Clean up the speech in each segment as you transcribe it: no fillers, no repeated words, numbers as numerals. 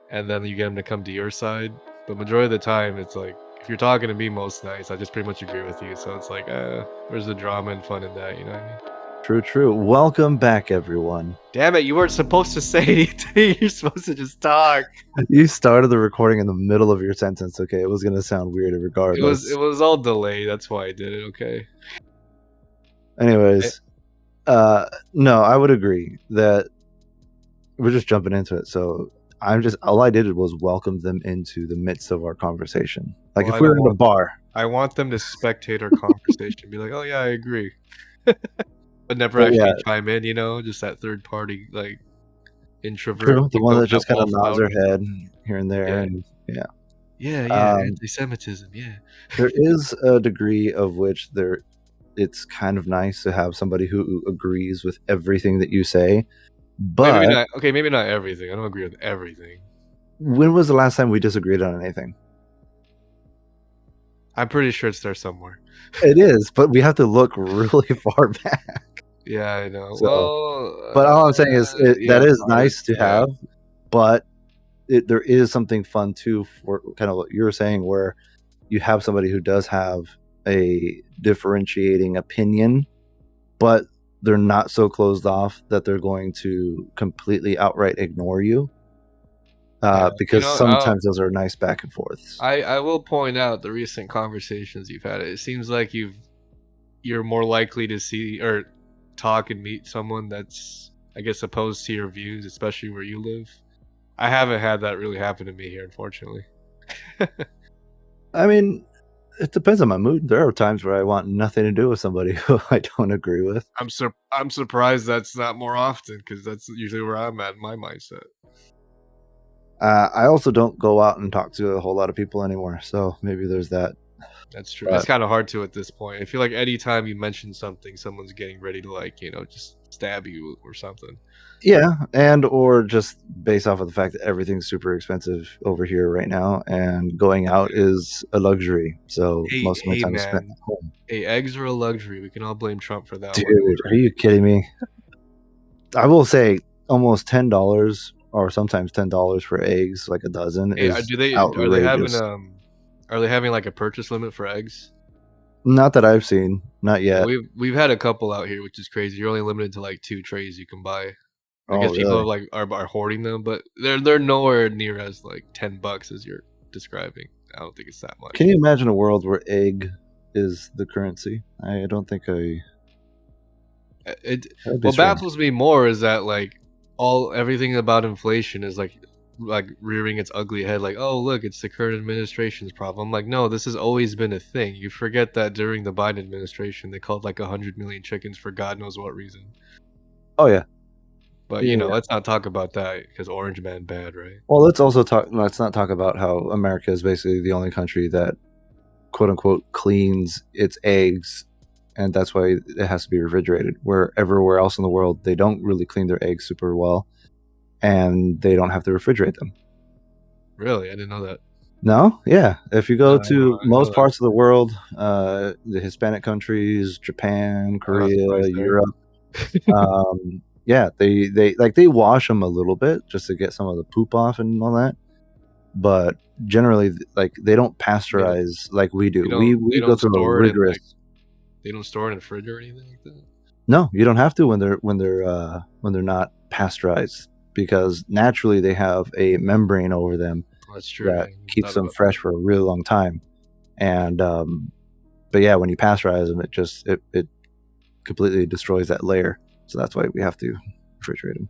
and then you get them to come to your side. But majority of the time, it's like if you're talking to me most nights, I just pretty much agree with you. So it's like, where's the drama and fun in that? You know what I mean? True. Welcome back, everyone. Damn it! You weren't supposed to say anything. You're supposed to just talk. You started the recording in the middle of your sentence. Okay, it was gonna sound weird regardless. It was all delayed. That's why I did it. Okay. Anyways, no, I would agree that we're just jumping into it. So all I did was welcome them into the midst of our conversation. Like if we were in a bar. I want them to spectate our conversation, be like, "Oh yeah, I agree," but never actually chime in. You know, just that third party like introvert. True, the one that just kind of nods their head here and there, and anti-Semitism. Yeah, there is a degree of which it's kind of nice to have somebody who agrees with everything that you say. But maybe not everything. I don't agree with everything. When was the last time we disagreed on anything? I'm pretty sure it's there somewhere. It is, but we have to look really far back. Yeah, I know. So, but all I'm saying is that is nice to have, but there is something fun too for kind of what you were saying, where you have somebody who does have a differentiating opinion, but they're not so closed off that they're going to completely outright ignore you. Because sometimes those are nice back and forths. I will point out the recent conversations you've had. It seems like you're more likely to see or talk and meet someone that's, I guess, opposed to your views, especially where you live. I haven't had that really happen to me here, unfortunately. I mean, it depends on my mood. There are times where I want nothing to do with somebody who I don't agree with. I'm surprised that's not more often, because that's usually where I'm at in my mindset. I also don't go out and talk to a whole lot of people anymore, so maybe there's that. That's true. It's kind of hard to at this point. I feel like anytime you mention something, someone's getting ready to just stab you or something. Yeah, or just based off of the fact that everything's super expensive over here right now, and going out is a luxury. So most of my time is spent at home. Hey, eggs are a luxury. We can all blame Trump for that. Dude, are you kidding me? I will say almost $10 or sometimes $10 for eggs, like a dozen. Are they having like a purchase limit for eggs? Not that I've seen, not yet. We've had a couple out here, which is crazy. You're only limited to like 2 trays you can buy. I guess people are hoarding them, but they're nowhere near as like $10 as you're describing. I don't think it's that much. Can you imagine a world where egg is the currency? I don't think what baffles me more is that everything about inflation is like rearing its ugly head, like, oh look, it's the current administration's problem. Like, no, this has always been a thing. You forget that during the Biden administration they called like 100 million chickens for God knows what reason. Oh yeah. But let's not talk about that, because Orange Man bad, right? Well, let's not talk about how America is basically the only country that quote unquote cleans its eggs, and that's why it has to be refrigerated. Where everywhere else in the world they don't really clean their eggs super well, and they don't have to refrigerate them. Really? I didn't know that. No? Yeah. If you go to most parts of the world, the Hispanic countries, Japan, Korea, Europe, yeah, they wash them a little bit just to get some of the poop off and all that. But generally, they don't pasteurize like we do. We go through a rigorous. They don't store it in a fridge or anything like that. No, you don't have to when they're not pasteurized, because naturally they have a membrane over them. That's true. That keeps them fresh for a really long time. And but yeah, when you pasteurize them, it completely destroys that layer. So that's why we have to refrigerate them.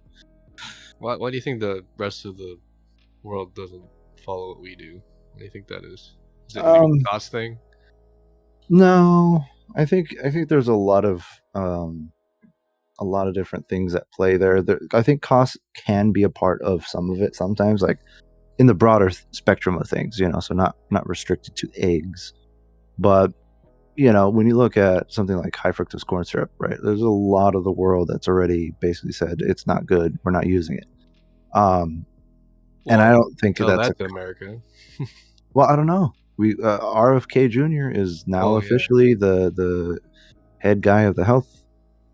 Why do you think the rest of the world doesn't follow what we do? What do you think that is? Is it a cost thing? No, I think there's a lot of different things at play there. I think cost can be a part of some of it sometimes, like in the broader spectrum of things, so not restricted to eggs. But when you look at something like high fructose corn syrup, right, there's a lot of the world that's already basically said it's not good, we're not using it. And I don't think that's America. Well, I don't know. We RFK Jr. is now officially the head guy of the health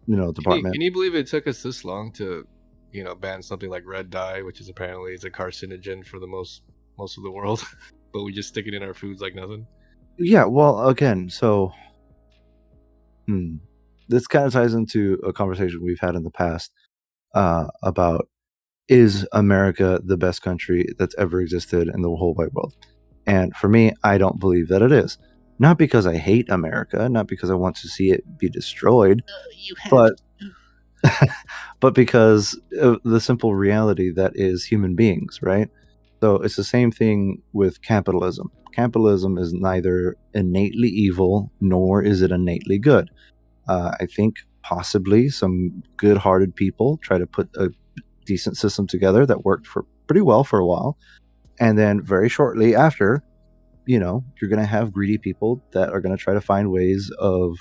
department. Can you believe it took us this long to ban something like red dye, which is apparently is a carcinogen for the most of the world, but we just stick it in our foods like nothing. Yeah, well, again, so this kind of ties into a conversation we've had in the past about, is America the best country that's ever existed in the whole wide world? And for me, I don't believe that it is. Not because I hate America, not because I want to see it be destroyed, You have but but because of the simple reality that is human beings, right? So it's the same thing with capitalism. Capitalism is neither innately evil nor is it innately good. I think possibly some good-hearted people try to put a decent system together that worked for pretty well for a while, and then very shortly after, you're going to have greedy people that are going to try to find ways of.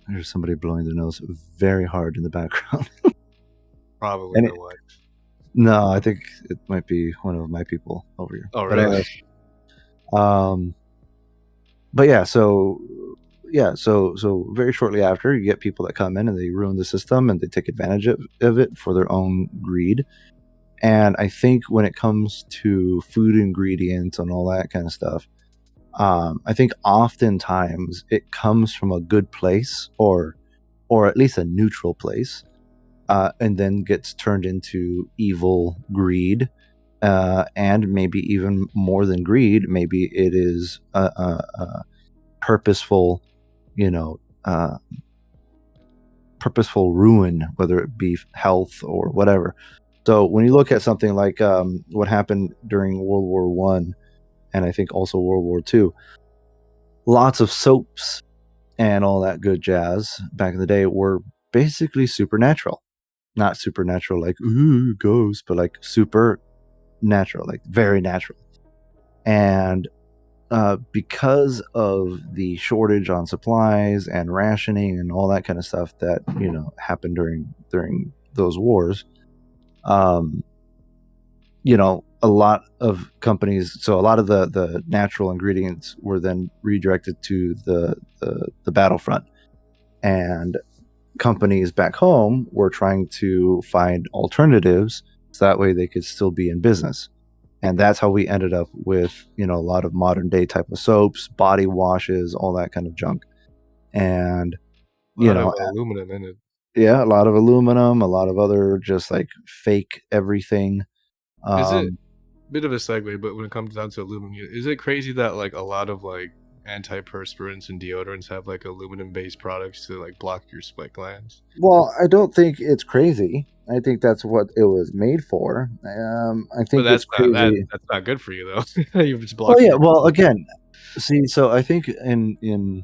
There's somebody blowing their nose very hard in the background. Probably my wife. No, I think it might be one of my people over here. Oh, But really? But yeah, so very shortly after, you get people that come in and they ruin the system and they take advantage of it for their own greed. And I think when it comes to food ingredients and all that kind of stuff, I think oftentimes it comes from a good place or at least a neutral place, and then gets turned into evil greed, and maybe even more than greed. Maybe it is a purposeful, purposeful ruin, whether it be health or whatever. So when you look at something like what happened during World War One, and I think also World War Two, lots of soaps and all that good jazz back in the day were basically supernatural. Not supernatural like ooh ghosts, but like supernatural, like very natural. And because of the shortage on supplies and rationing and all that kind of stuff that happened during those wars, a lot of companies, so a lot of the natural ingredients were then redirected to the battlefront, and companies back home were trying to find alternatives so that way they could still be in business. And that's how we ended up with a lot of modern day type of soaps, body washes, all that kind of junk. And A lot of aluminum in it. Yeah, a lot of aluminum, a lot of other just like fake everything. Is it bit of a segue, but when it comes down to aluminum, is it crazy that like a lot of like antiperspirants and deodorants have like aluminum based products to like block your sweat glands? Well, I don't think it's crazy. I think that's what it was made for. I But think it's crazy. that's not good for you though. You're just Oh blocking yeah, your well again, see, so I think in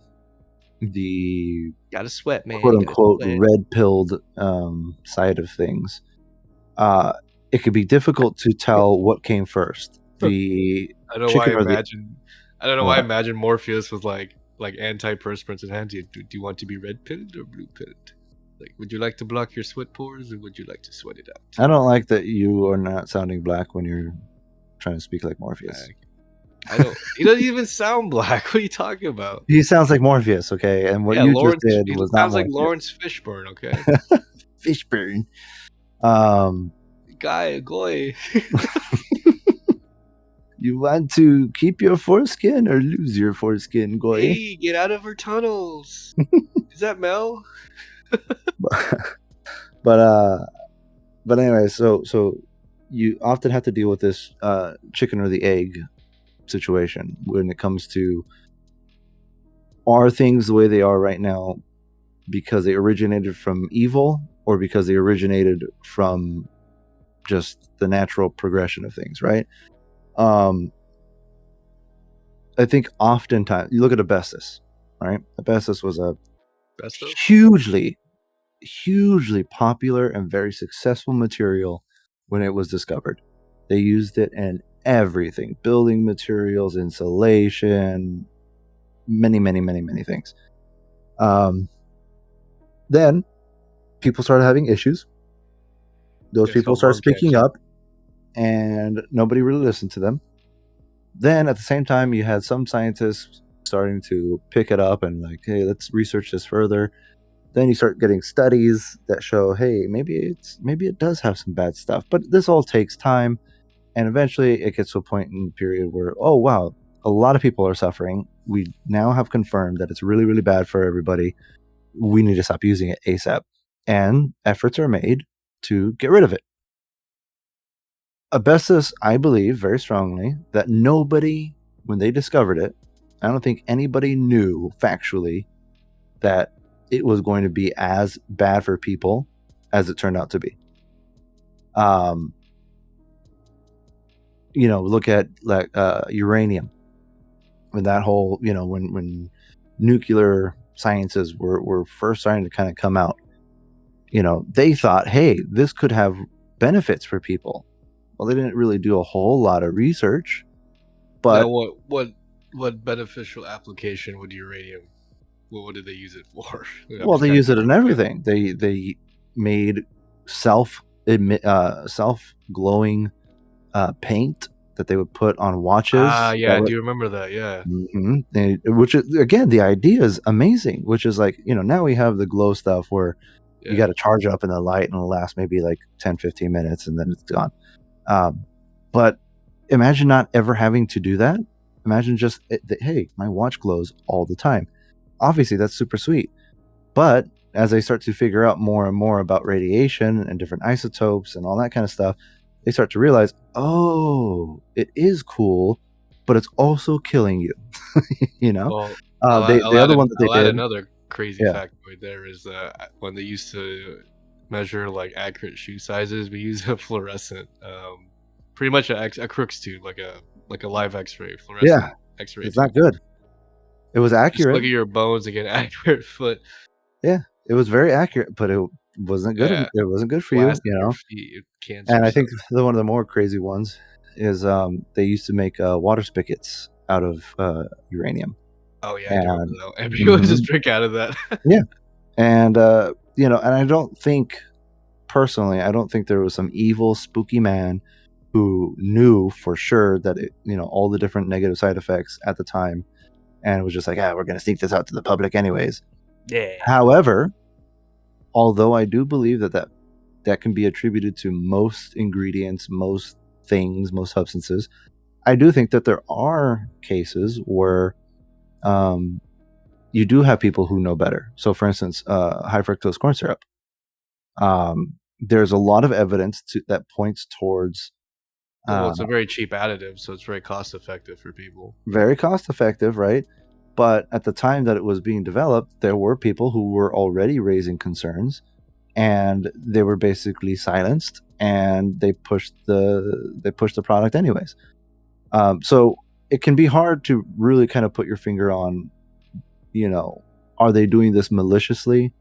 the gotta sweat, man. quote You gotta unquote sweat. red pilled side of things, it could be difficult to tell what came first, the I don't know why chicken or the I don't know why I what? imagine Morpheus was like antiperspirants in hand. Do you want to be red pilled or blue pilled? Like, would you like to block your sweat pores or would you like to sweat it out? I don't like that you are not sounding black when you're trying to speak like Morpheus. I don't. He doesn't even sound black. What are you talking about? He sounds like Morpheus, okay? And what Yeah, you just Lawrence. did He was not sounds like Morpheus. Lawrence Fishburne. Okay. Fishburne. Guy, goy. You want to keep your foreskin or lose your foreskin, goy? Hey, get out of her tunnels. Is that Mel? But anyway, so you often have to deal with this chicken or the egg situation when it comes to, are things the way they are right now because they originated from evil or because they originated from just the natural progression of things, right? I think oftentimes you look at asbestos, right? Asbestos was a hugely popular and very successful material when it was discovered. They used it in everything: building materials, insulation, many things. Then people started having issues. Those people started speaking up, and nobody really listened to them. Then at the same time, you had some scientists starting to pick it up and like, hey, let's research this further. Then you start getting studies that show, hey, maybe it does have some bad stuff, but this all takes time, and eventually it gets to a point in the period where, oh wow, a lot of people are suffering. We now have confirmed that it's really, really bad for everybody. We need to stop using it ASAP, and efforts are made to get rid of it. Asbestos, I believe very strongly that nobody, when they discovered it, I don't think anybody knew factually that it was going to be as bad for people as it turned out to be. Look at like uranium, when that whole, when nuclear sciences were first starting to kind of come out. They thought, hey, this could have benefits for people. Well, they didn't really do a whole lot of research, but now what beneficial application would uranium? What did they use it for? well, they use it in everything. They made self glowing paint that they would put on watches. Yeah, I do remember that. Yeah. Which is, again, the idea is amazing. Which is like, now we have the glow stuff where you got to charge it up in the light and it'll last maybe like 10-15 minutes and then it's gone. But imagine not ever having to do that. Imagine just, hey, my watch glows all the time. Obviously, that's super sweet. But as they start to figure out more and more about radiation and different isotopes and all that kind of stuff, they start to realize, oh, it is cool, but it's also killing you. Well, the other one that they did. Another crazy factoid there is when they used to measure like accurate shoe sizes, we use a fluorescent, pretty much a Crookes tube, like a live X-ray fluorescent X-ray. It's not good. It was accurate. Just look at your bones and get an accurate foot. Yeah, it was very accurate, but it wasn't good. Yeah. It wasn't good for you, Cancer, and I think one of the more crazy ones is they used to make water spigots out of uranium. Oh yeah, I do remember that. Everyone just drink out of that. Yeah, and and I don't think there was some evil, spooky man who knew for sure that it, all the different negative side effects at the time, and was just like, we're going to sneak this out to the public anyways. Yeah. However, although I do believe that can be attributed to most ingredients, most things, most substances, I do think that there are cases where you do have people who know better. So, for instance, high fructose corn syrup. There's a lot of evidence that points towards. Well, it's a very cheap additive, so it's very cost effective for people. Very cost effective, right? But at the time that it was being developed, there were people who were already raising concerns, and they were basically silenced, and they pushed the product anyways. So it can be hard to really kind of put your finger on, are they doing this maliciously,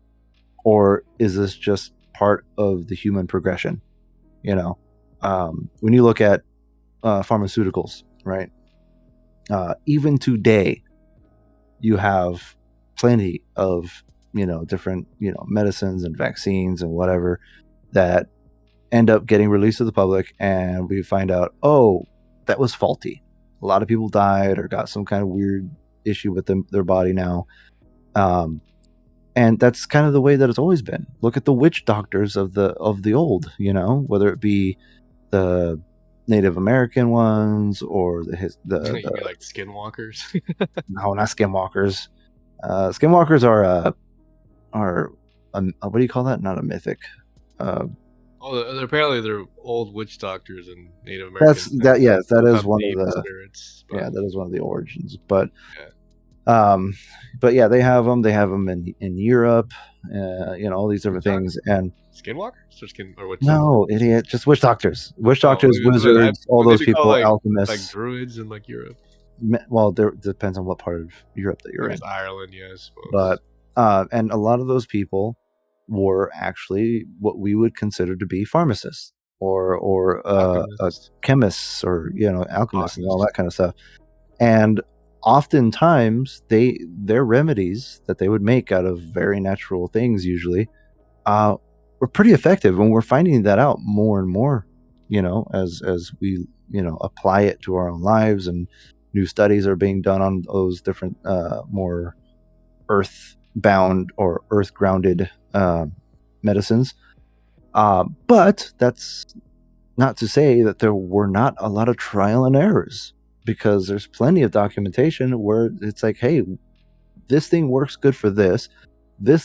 or is this just part of the human progression? When you look at pharmaceuticals, right? Even today, you have plenty of different medicines and vaccines and whatever that end up getting released to the public, and we find out, oh, that was faulty. A lot of people died or got some kind of weird issue with their body now, and that's kind of the way that it's always been. Look at the witch doctors of the old, whether it be the Native American ones or the like skinwalkers. No, not skinwalkers. Skinwalkers are what do you call that? Not a mythic. Apparently they're old witch doctors and Native Americans. That is one of the spirits. That is one of the origins. But yeah, they have them. They have them in Europe. All these different things. And skinwalkers or witch? No, idiot. Just witch doctors, wizards, all those people, alchemists, like druids in like Europe. Well, there depends on what part of Europe that you're in. Ireland, yeah, I suppose. But and a lot of those people were actually what we would consider to be pharmacists or chemists or alchemists and all that kind of stuff. And oftentimes their remedies that they would make out of very natural things usually were pretty effective, and we're finding that out more and more as we apply it to our own lives, and new studies are being done on those different more earth bound or earth grounded medicines. But that's not to say that there were not a lot of trial and errors, because there's plenty of documentation where it's like, hey, this thing works good for this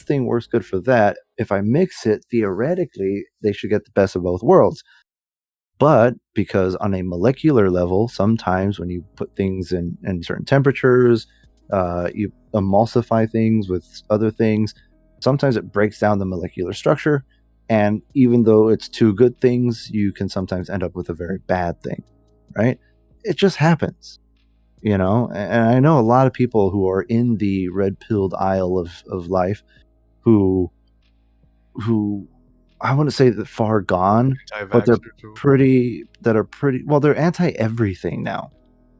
thing works good for that. If I mix it, theoretically, they should get the best of both worlds. But because on a molecular level, sometimes when you put things in certain temperatures, you emulsify things with other things, sometimes it breaks down the molecular structure. And even though it's two good things, you can sometimes end up with a very bad thing, right? It just happens, you know? And I know a lot of people who are in the red pilled aisle of life who I wouldn't say that far gone, but they're pretty well, they're anti everything now.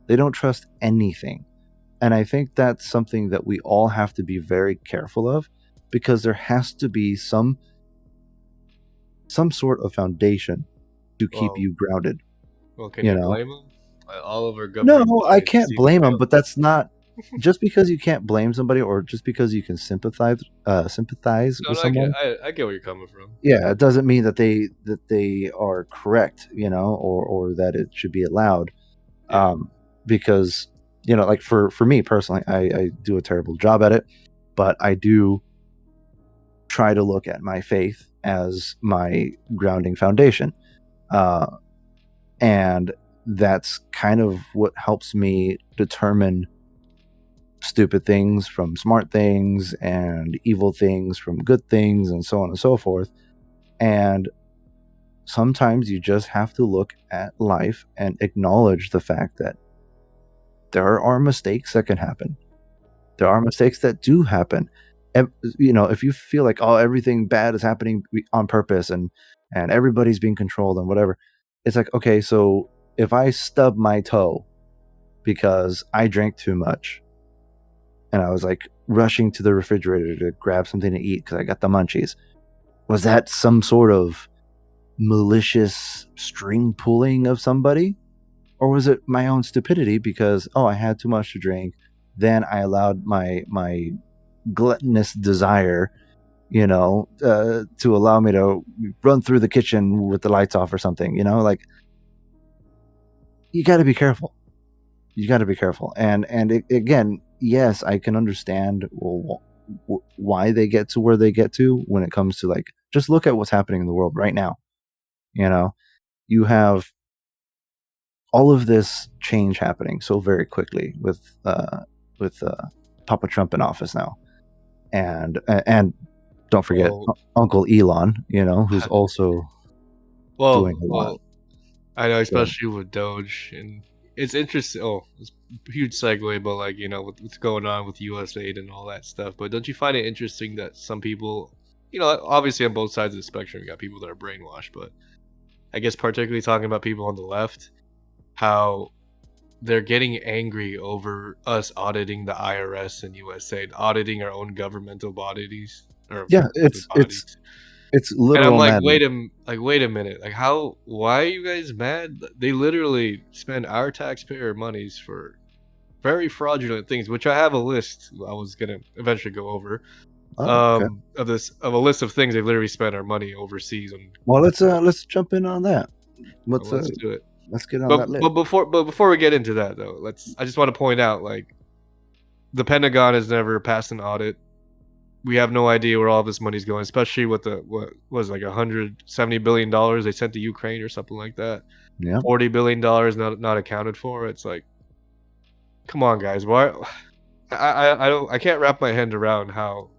They don't trust anything. And I think that's something that we all have to be very careful of, because there has to be some sort of foundation to keep you grounded. Well, can you blame them? All over No, government. I can't blame them, but that's not just because you can't blame somebody, or just because you can sympathize with someone. I get where you're coming from. Yeah, it doesn't mean that they are correct, you know, or that it should be allowed. Yeah. Because, you know, like for me personally, I do a terrible job at it, but I do try to look at my faith as my grounding foundation. And that's kind of what helps me determine stupid things from smart things, and evil things from good things, and so on and so forth. And sometimes you just have to look at life and acknowledge the fact that there are mistakes that can happen. There are mistakes that do happen. You know, if you feel like, oh, everything bad is happening on purpose, and everybody's being controlled and whatever, it's like, okay, so if I stub my toe because I drank too much and I was like rushing to the refrigerator to grab something to eat because I got the munchies, was that some sort of malicious string pulling of somebody? Or was it my own stupidity because, oh, I had too much to drink, then I allowed my gluttonous desire, you know, to allow me to run through the kitchen with the lights off or something, you know? Like, you got to be careful. You got to be careful. And again, yes, I can understand why they get to where they get to when it comes to, like, just look at what's happening in the world right now. You know, you have all of this change happening so very quickly with Papa Trump in office now, and don't forget Uncle Elon, you know, who's also doing a lot. I know, especially with Doge, and it's interesting. Oh, it's a huge segue, but like, you know, what's going on with U.S. aid and all that stuff. But don't you find it interesting that some people, you know, obviously on both sides of the spectrum, you got people that are brainwashed, but I guess particularly talking about people on the left, how they're getting angry over us auditing the IRS and USA, auditing our own governmental bodies. Yeah, it's literal. And I'm like, madness. wait a minute. Like, how? Why are you guys mad? They literally spend our taxpayer monies for very fraudulent things, which I have a list. I was gonna eventually go over. Okay. Of a list of things they've literally spent our money overseas on. Well, let's jump in on that. Let's do it. Let's get on that list. But before we get into that though, I just want to point out, like, the Pentagon has never passed an audit. We have no idea where all this money's going, especially with what was like $170 billion they sent to Ukraine or something like that. Yeah. $40 billion not accounted for. It's like, come on, guys. Why? I can't wrap my head around how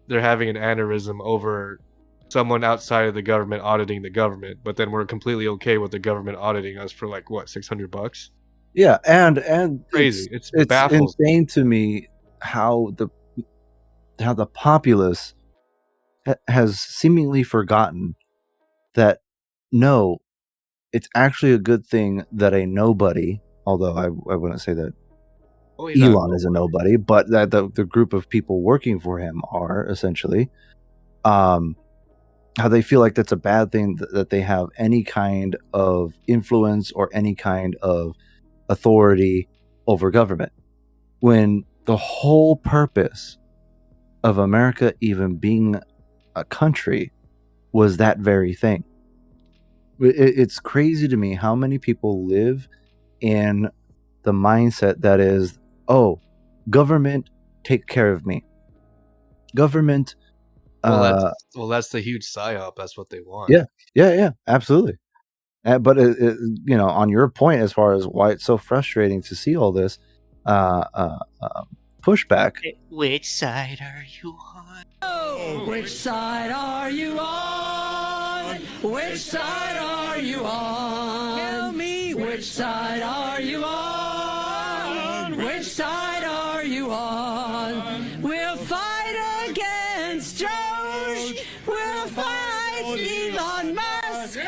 they're having an aneurysm over someone outside of the government auditing the government, but then we're completely okay with the government auditing us for like what, $600? Yeah, and crazy. It's insane to me how the populace has seemingly forgotten that, no, it's actually a good thing that a nobody, although I wouldn't say that Elon is a nobody, but that the group of people working for him are essentially, how they feel like that's a bad thing that they have any kind of influence or any kind of authority over government, when the whole purpose of America even being a country was that very thing. It's crazy to me how many people live in the mindset that is, oh, government, take care of me. Government. That's the huge psyop. That's what they want. Yeah, absolutely. But on your point, as far as why it's so frustrating to see all this pushback. Which side are you on? Oh, which side are you on? Which side are you on? Tell me, which side are you on? Which side are you on? We'll fight against George. We'll fight Elon Musk.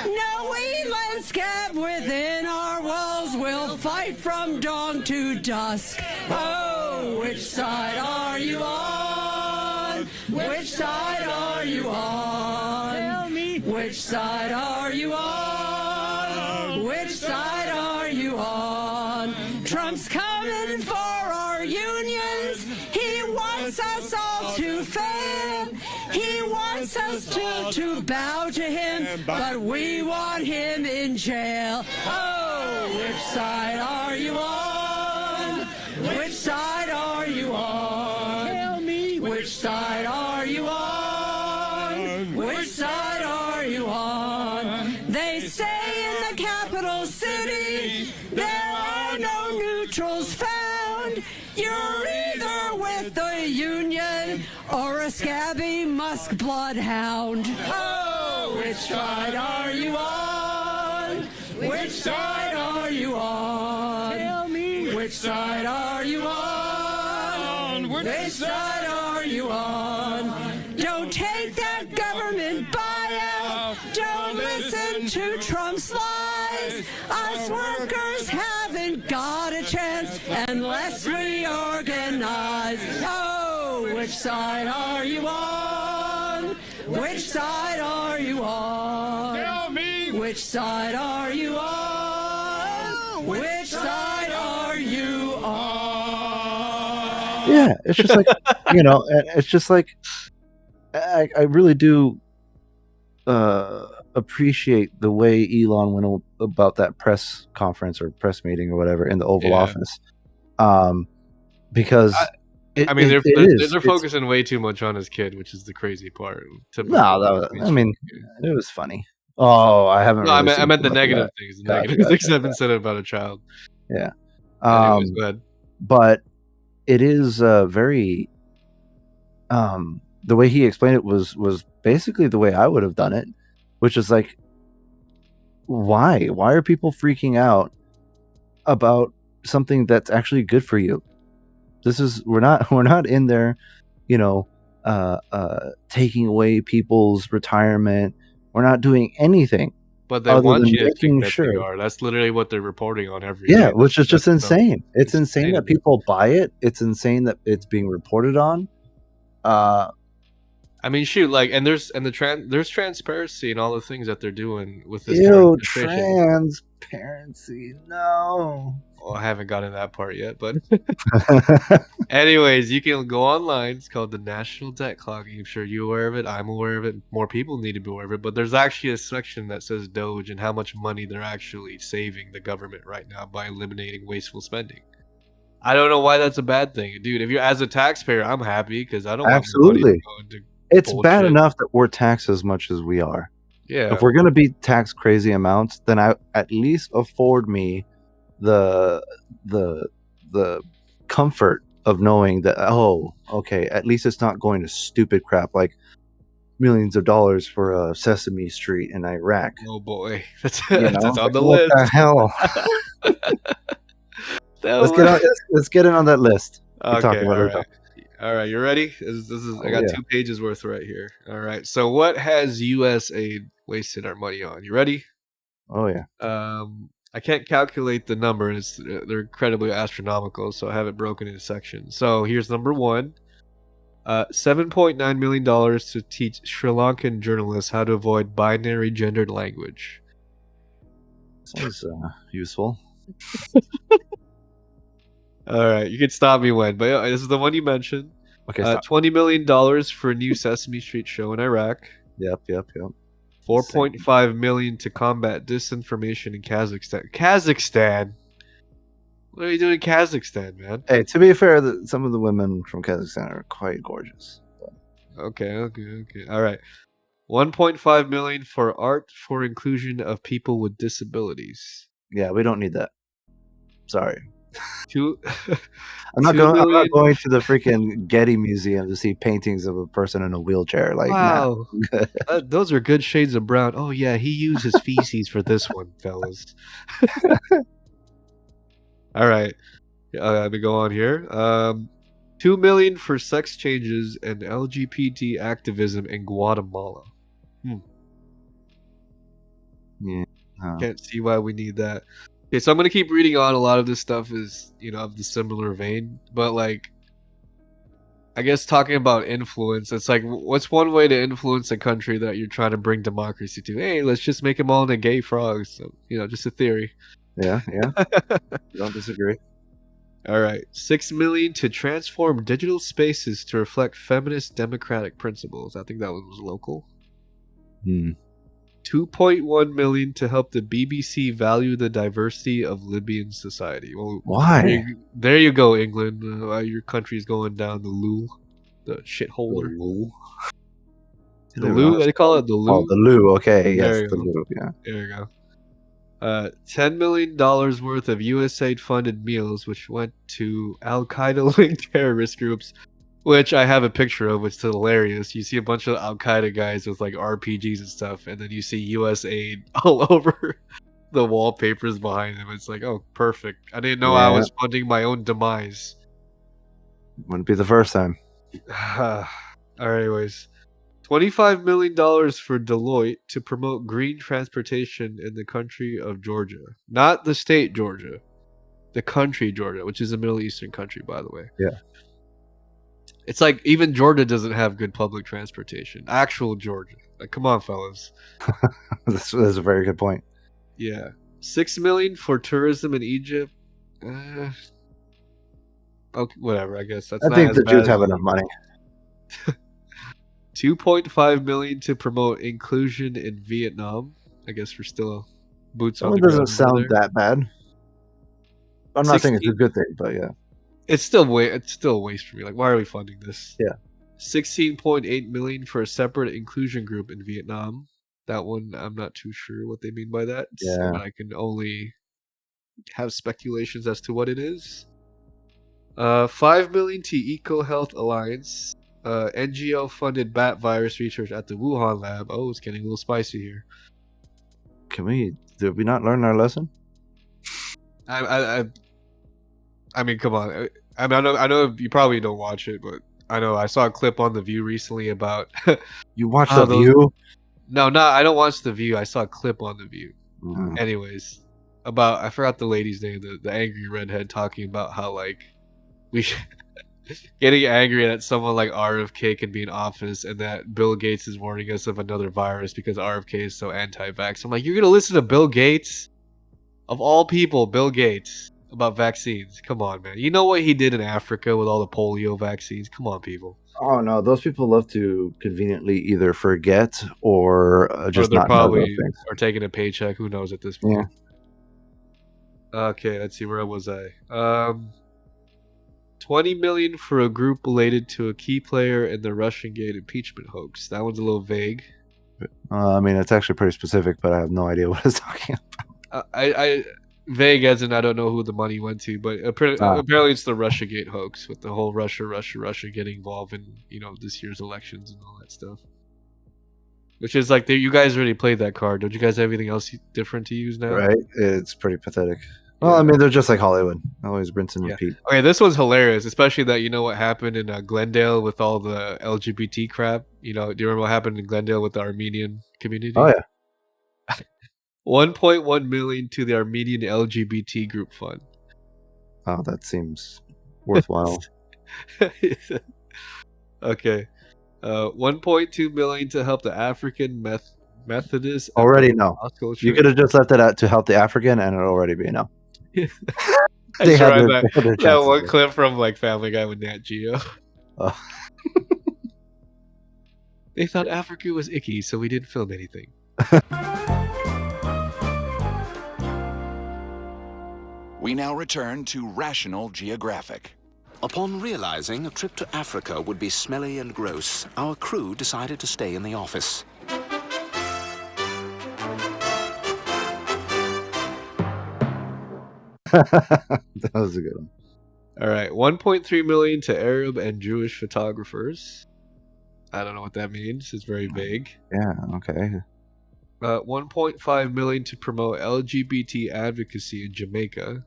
No Elon scab within our walls. We'll fight from dawn to dusk. Oh, which side are you on? Which side are you on? Tell me. Which side are you on? Which side are you on? Trump's coming for our unions. He wants us all to fail. He wants us to bow to him, but we want him in jail. Oh, which side are you on? Which side are you on? Tell me. Which side are you on? Which side are you on? They say in the capital city there are no neutrals found. You're either with the union or a scabby Musk bloodhound. Oh, which side are you on? Which side are you on? Tell me. Which side are you on? Which side are you on? Don't take that government buyout. Don't listen to Trump's lies. Us workers haven't got a chance unless we organize. Oh, which side are you on? Which side are you on? Tell me. Which side are you on? Which side are you on? Yeah, it's just like, it's just like, I really do appreciate the way Elon went about that press conference or press meeting or whatever in the Oval Office, because they're focusing way too much on his kid, which is the crazy part. No, it was funny. Oh, I haven't. No, really I meant the negative things. The negative things have been said about a child. Yeah. Anyways, go ahead. But it is very. The way he explained it was basically the way I would have done it, which is like, why? Why are people freaking out about something that's actually good for you? We're not in there, taking away people's retirement. We're not doing anything. But they want you to think that they are. That's literally what they're reporting on every day. Yeah, which is just insane. It's insane that people buy it. It's insane that it's being reported on. I mean, shoot, there's transparency in all the things that they're doing with this. Transparency, no. Well, I haven't gotten that part yet, but anyways, you can go online. It's called the National Debt Clock. I'm sure you're aware of it. I'm aware of it. More people need to be aware of it. But there's actually a section that says Doge and how much money they're actually saving the government right now by eliminating wasteful spending. I don't know why that's a bad thing, dude. If you're as a taxpayer, I'm happy because I don't want money to go into it's bullshit. Bad enough that we're taxed as much as we are. Yeah. If we're gonna be taxed crazy amounts, then I at least afford me the comfort of knowing that, oh, okay, at least it's not going to stupid crap like millions of dollars for a Sesame Street in Iraq. Oh boy, that's on the list. What the hell? Let's get it on that list. Okay, all right, you ready? This is I got 2 pages worth right here. All right, so what has USAID wasted our money on? You ready? Oh yeah. I can't calculate the number. They're incredibly astronomical, so I have it broken into sections. So here's number 1. $7.9 million to teach Sri Lankan journalists how to avoid binary gendered language. Sounds useful. All right, you can stop me when, but this is the one you mentioned. Okay, stop. $20 million for a new Sesame Street show in Iraq. Yep. 4.5 million to combat disinformation in Kazakhstan. Kazakhstan? What are you doing in Kazakhstan, man? Hey, to be fair, some of the women from Kazakhstan are quite gorgeous. Okay. All right. 1.5 million for art for inclusion of people with disabilities. Yeah, we don't need that. Sorry. Two. I'm not 2 going million. to the freaking Getty Museum to see paintings of a person in a wheelchair. Like, Wow. nah. Those are good shades of brown. Oh yeah, he used his feces for this one, fellas. All right. Let me go on here. 2 million for sex changes and LGBT activism in Guatemala. Yeah. Can't see why we need that. Okay, so I'm gonna keep reading on. A lot of this stuff is, of the similar vein, but like, I guess talking about influence, it's like, what's one way to influence a country that you're trying to bring democracy to? Hey, let's just make them all into gay frogs. So, just a theory. Yeah. Don't disagree. All right, 6 million to transform digital spaces to reflect feminist democratic principles. I think that one was local. 2.1 million to help the BBC value the diversity of Libyan society. Well, why? There you go, England. Your country's going down the loo, the shitholder. The loo. They call it the loo. Oh, the loo. Okay, There yes, the loo. Yeah. There you go. $10 million worth of USAID funded meals, which went to Al Qaeda linked terrorist groups, which I have a picture of, which is hilarious. You see a bunch of Al Qaeda guys with like RPGs and stuff, and then you see USAID all over the wallpapers behind them. It's like, oh, perfect. I didn't know I was funding my own demise. Wouldn't be the first time. All right, anyways. $25 million for Deloitte to promote green transportation in the country of Georgia. Not the state Georgia. The country Georgia, which is a Middle Eastern country, by the way. Yeah. It's like even Georgia doesn't have good public transportation. Actual Georgia. Like, come on, fellas. That's a very good point. Yeah. 6 million for tourism in Egypt. Okay, whatever, I guess. That's I not think as the bad Jews as have enough money. 2.5 million to promote inclusion in Vietnam. I guess we're still boots on the It ground. doesn't sound that bad. I'm not saying it's a good thing, but yeah. It's still a waste for me. Like, why are we funding this? Yeah. 16.8 million for a separate inclusion group in Vietnam. That one, I'm not too sure what they mean by that. Yeah. I can only have speculations as to what it is. 5 million to EcoHealth Alliance. NGO funded bat virus research at the Wuhan lab. Oh, it's getting a little spicy here. Did we not learn our lesson? I mean, come on. I know you probably don't watch it, but I know I saw a clip on The View recently about. You watch The View? No, I don't watch The View. I saw a clip on The View. Mm-hmm. Anyways, I forgot the lady's name, the angry redhead, talking about how like we should. Getting angry that someone like RFK can be in office and that Bill Gates is warning us of another virus because RFK is so anti-vax. I'm like, you're going to listen to Bill Gates? Of all people, Bill Gates, about vaccines. Come on, man. You know what he did in Africa with all the polio vaccines? Come on, people. Oh, no. Those people love to conveniently either forget or just they're not probably know those things. Are taking a paycheck. Who knows at this point? Yeah. Okay, let's see. Where was I? 20 million for a group related to a key player in the Russian Gate impeachment hoax. That one's a little vague. I mean, it's actually pretty specific, but I have no idea what it's talking about. I vague as in I don't know who the money went to, but apparently it's the Russia Gate hoax with the whole Russia getting involved in this year's elections and all that stuff. Which is like you guys already played that card. Don't you guys have anything else different to use now? Right? It's pretty pathetic. Well, I mean, they're just like Hollywood. Always rinse and repeat. Okay, this one's hilarious, especially that what happened in Glendale with all the LGBT crap. Do you remember what happened in Glendale with the Armenian community? Oh, yeah. 1.1 million to the Armenian LGBT group fund. Oh, that seems worthwhile. Okay. 1.2 million to help the African Methodist. Already no. You could have just left it out to help the African, and it'll already be a no. They had that one clip from like Family Guy with Nat Geo. They thought Africa was icky, so we didn't film anything. We now return to Rational Geographic. Upon realizing a trip to Africa would be smelly and gross, our crew decided to stay in the office. That was a good one. All right, 1.3 million to Arab and Jewish photographers. I don't know what that means. It's very vague. Yeah, okay. 1.5 million to promote LGBT advocacy in Jamaica.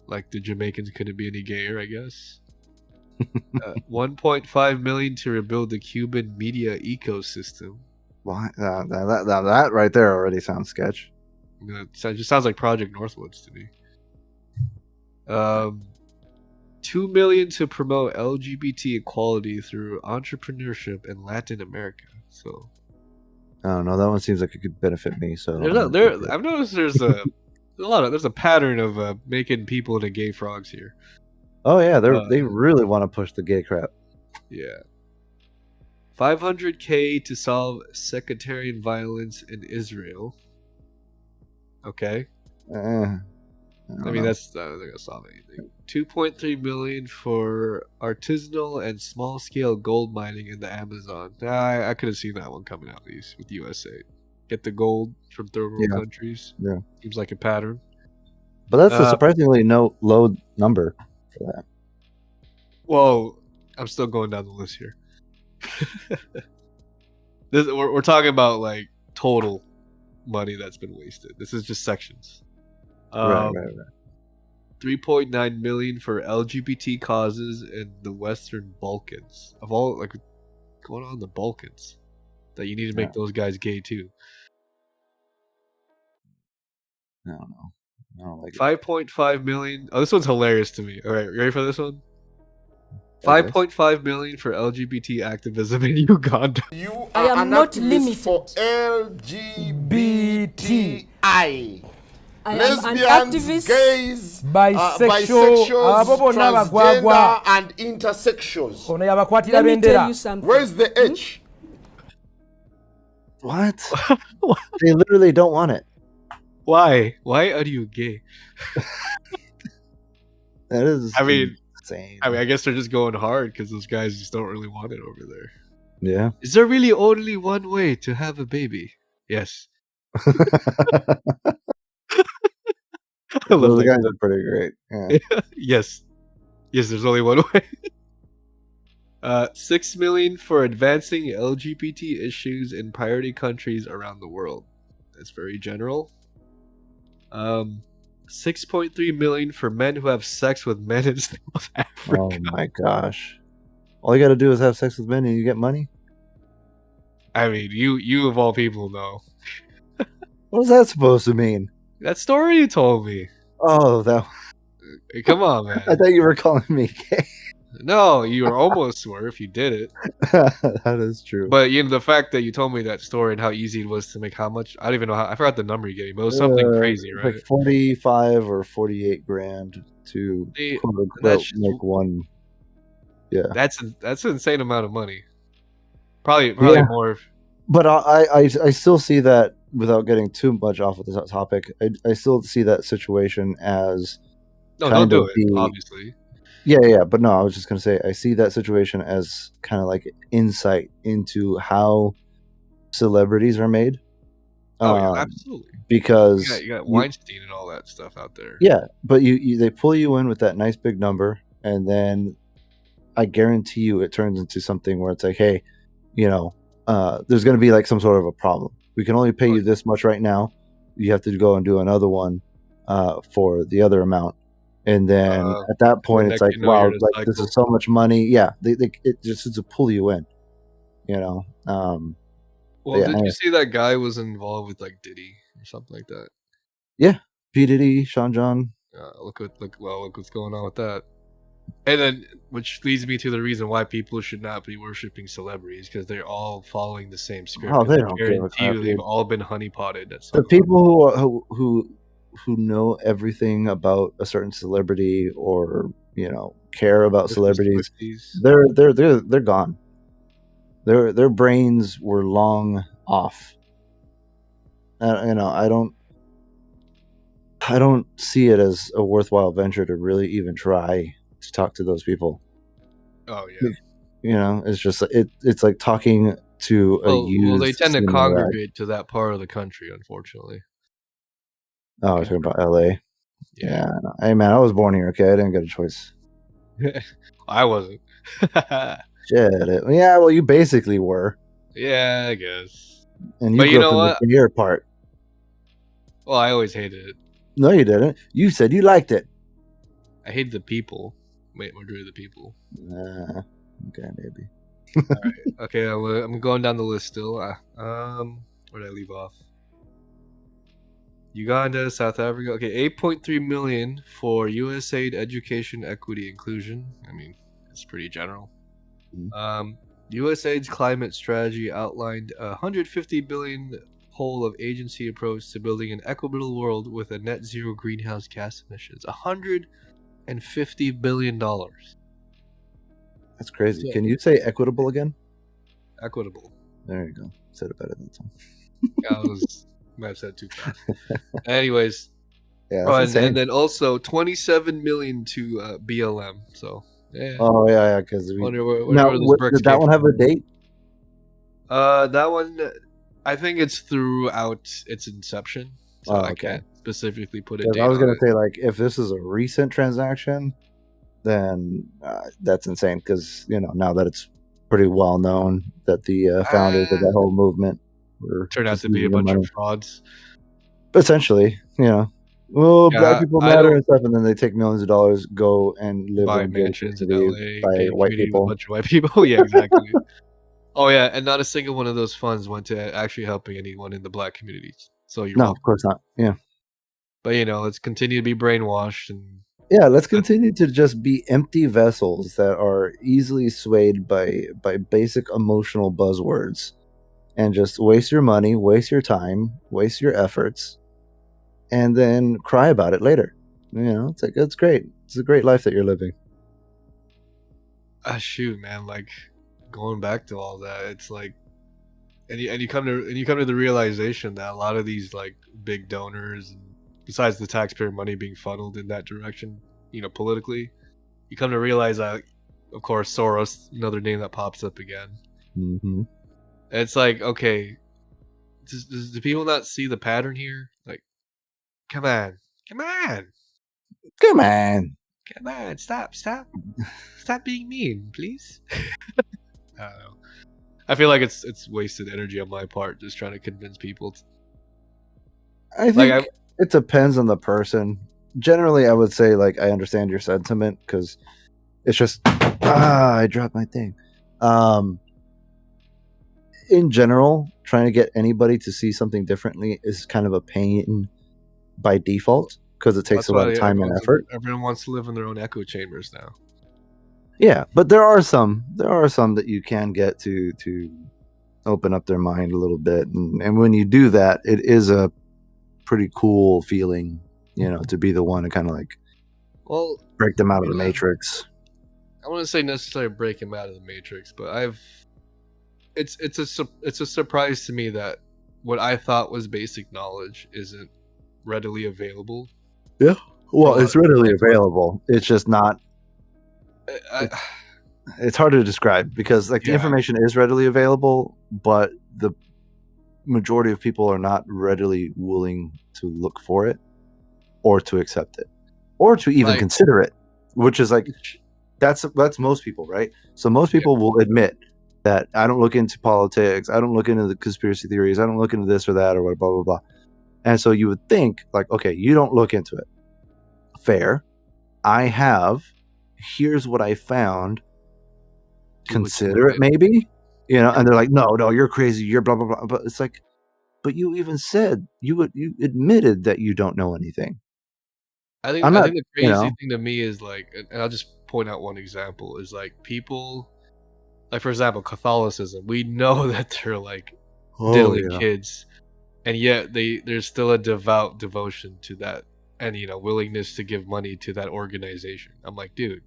Like the Jamaicans couldn't be any gayer, I guess. 1.5 million to rebuild the Cuban media ecosystem. Well, that right there already sounds sketch. It just sounds like Project Northwoods to me. 2 million to promote LGBT equality through entrepreneurship in Latin America. So, I don't know. That one seems like it could benefit me. So I've noticed there's a there's a pattern of making people into gay frogs here. Oh yeah, they really want to push the gay crap. Yeah. 500K to solve sectarian violence in Israel. Okay. I mean, that's not going to solve anything. 2.3 million for artisanal and small-scale gold mining in the Amazon. I could have seen that one coming at least with USA. Get the gold from third world countries. Yeah. Seems like a pattern. But that's a surprisingly low number for that. Well, I'm still going down the list here. We're talking about like total money that's been wasted. This is just sections. Right. 3.9 million for LGBT causes in the Western Balkans. Of all, like, going on in the Balkans, that you need to make those guys gay too. I don't know. I don't like 5.5 million. Oh, this one's hilarious to me. All right, ready for this one? 5.5 million for LGBT activism in Uganda. You I am not limited for LGBTI. I am an Lesbians, activist, gays, bisexual, transgender, and intersexuals. Let me tell you something. Where's the H? What? They literally don't want it. Why? Why are you gay? That is insane. I guess they're just going hard because those guys just don't really want it over there. Yeah. Is there really only one way to have a baby? Yes. Those guys are pretty great. Yeah. Yes. Yes, there's only one way. 6 million for advancing LGBT issues in priority countries around the world. That's very general. 6.3 million for men who have sex with men in South Africa. Oh my gosh. All you gotta do is have sex with men and you get money? I mean, you of all people know. What is that supposed to mean? That story you told me. Oh, that. Hey, come on, man. I thought you were calling me gay. No, you were almost were if you did it. That is true. But the fact that you told me that story and how easy it was to make how much, I don't even know how, I forgot the number you gave me, but it was something crazy, right? Like 45 or 48 grand to quote unquote make one. Yeah. That's an insane amount of money. Probably more. But I still see that, without getting too much off of this topic, I still see that situation as don't do it, obviously. Yeah, but no, I was just gonna say I see that situation as kind of like insight into how celebrities are made. Oh yeah, absolutely. Because you got Weinstein and all that stuff out there. Yeah, but they pull you in with that nice big number, and then I guarantee you it turns into something where it's like, hey, there's gonna be like some sort of a problem. We can only pay you this much right now. You have to go and do another one for the other amount. And then at that point, it's like, wow, like this is so much money. Yeah, it just is to pull you in, Well, did you see that guy was involved with like Diddy or something like that? Yeah, P Diddy, Sean John. Look what's going on with that. And then, which leads me to the reason why people should not be worshiping celebrities, because they're all following the same script. Oh, they don't give a crap. They've all been honeypotted. The people who know everything about a certain celebrity or care about Mr. celebrities, Swifties. they're gone. Their brains were long off. I don't see it as a worthwhile venture to really even try to talk to those people. Oh yeah. It's just it's like talking to a used. Well, they tend to cinema congregate to that part of the country, unfortunately. Oh, I was talking about LA. Yeah. No. Hey man, I was born here. Okay, I didn't get a choice. I wasn't. Shit. Yeah, well, you basically were. Yeah, I guess. And you But grew you up know in what? the fair part. Well, I always hated it. No, you didn't. You said you liked it. I hated the people. Wait, majority of the people. Okay, maybe. All right. Okay, I'm going down the list still. Where did I leave off? Uganda, South Africa. Okay, 8.3 million for USAID education equity inclusion. I mean, it's pretty general. USAID's climate strategy outlined a 150 billion whole of agency approach to building an equitable world with a net zero greenhouse gas emissions. $150 billion. That's crazy. So- Can you say equitable again? Equitable. There you go. Said it better than some. Might have said it too fast. Anyways, Yeah, and then also 27 million to BLM. So yeah. Oh yeah, because Wonder where now those bricks did that came one have from. a date? That one, I think it's throughout its inception, so I can't specifically put a date. I was gonna say, like, if this is a recent transaction, then that's insane. Because now that it's pretty well known that the founders of that whole movement were turned out just to be a using the bunch money. of frauds. Essentially, black people matter and stuff, and then they take millions of dollars, go and live Buy in gated mansions in community LA, by gated white community with a people. bunch of white people. Yeah, exactly. Oh yeah, and not a single one of those funds went to actually helping anyone in the black communities. So you're welcome. Of course not. Yeah. But let's continue to be brainwashed and let's continue to just be empty vessels that are easily swayed by basic emotional buzzwords, and just waste your money, waste your time, waste your efforts, and then cry about it later. It's like, it's great. It's a great life that you're living. Shoot, man, like going back to all that, it's like, and you come to the realization that a lot of these like big donors, and besides the taxpayer money being funneled in that direction, politically, you come to realize that, of course, Soros, another name that pops up again. Mm-hmm. It's like, okay, do people not see the pattern here? Like, come on, stop being mean, please. I don't know. I feel like it's wasted energy on my part just trying to convince people. I think it depends on the person. Generally, I would say, like, I understand your sentiment, because it's just I dropped my thing. In general, trying to get anybody to see something differently is kind of a pain by default, because it takes a lot of time and effort. Everyone wants to live in their own echo chambers now. Yeah, but there are some that you can get to open up their mind a little bit, and when you do that, it is a pretty cool feeling, to be the one to kind of like, break them out of the matrix. I wouldn't say necessarily break them out of the matrix, but it's a surprise to me that what I thought was basic knowledge isn't readily available. Yeah, well, it's readily available. It's just not. It's hard to describe, because the information is readily available, but the majority of people are not readily willing to look for it, or to accept it, or to even consider it, which is like, that's most people, right? So most people will admit that I don't look into politics, I don't look into the conspiracy theories, I don't look into this or that, or what, blah blah blah. And so you would think, like, okay, you don't look into it. Fair. Here's what I found. Consider it, maybe. And they're like, no, you're crazy, you're blah blah blah. But it's like, but you even said, you admitted that you don't know anything. I think the crazy thing to me is, like, and I'll just point out one example, is like people, like, for example, Catholicism. We know that they're like diddling kids, and yet there's still a devout devotion to that and willingness to give money to that organization. I'm like, dude,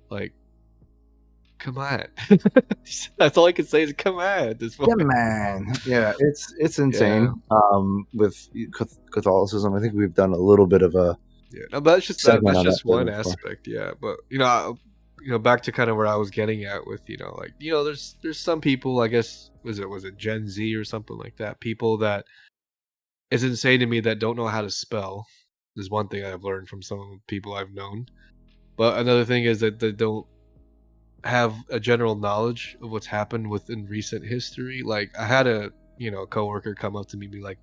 like, come on. That's all I can say is come on at this point. Yeah, man. Yeah, it's Yeah. insane. With Catholicism, I think we've done a little bit of a Yeah, no, but that's just segment that's on that just one before. aspect. Yeah, but back to kind of where I was getting at with like there's some people, I guess, was it Gen Z or something like that, people that it's insane to me that don't know how to spell. There's one thing I've learned from some of the people I've known, but another thing is that they don't have a general knowledge of what's happened within recent history. Like I had a coworker come up to me and be like,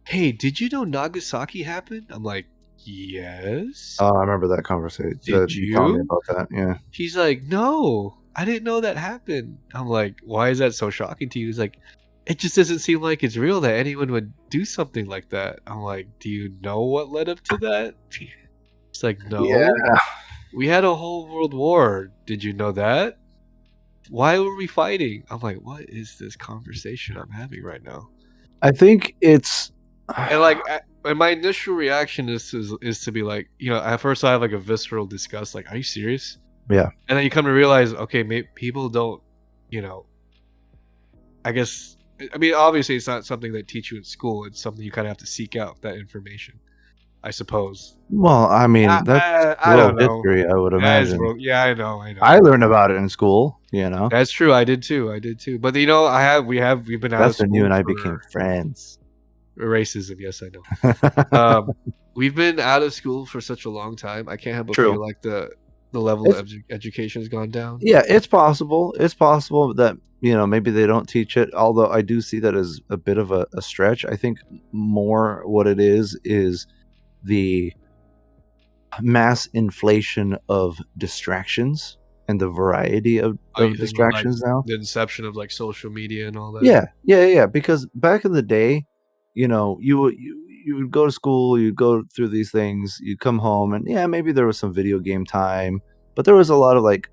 "Hey, did you know Nagasaki happened?" I'm like, "Yes." Oh, I remember that conversation. Did You telling me you? about that? Yeah. She's like, "No, I didn't know that happened." I'm like, "Why is that so shocking to you?" He's like, "It just doesn't seem like it's real that anyone would do something like that." I'm like, "Do you know what led up to that?" She's like, Yeah. "No, we had a whole world war. Did you know that? Why were we fighting?" I'm like, "What is this conversation I'm having right now?" I think it's And like, and my initial reaction is to be like, at first I have like a visceral disgust, like, "Are you serious?" yeah. And then you come to realize, okay, people don't, you know, I guess, I mean, obviously it's not something they teach you in school. It's something you kind of have to seek out that information, I suppose. Well, I mean, that's I world don't know. history, I would That is imagine. yeah, I know, I learned about it in school, That's true. I did too. But we've been out of That's when you school and I became for friends. racism. Yes, I know. We've been out of school for such a long time. I can't help but True. feel like the level It's of education has gone down. Yeah, it's possible. It's possible that maybe they don't teach it. Although I do see that as a bit of a stretch. I think more what it is the mass inflation of distractions and the variety of, Oh, you think with like distractions now. the inception of like social media and all that? Yeah. Because back in the day, you would go to school, you'd go through these things, you'd come home, and yeah, maybe there was some video game time, but there was a lot of like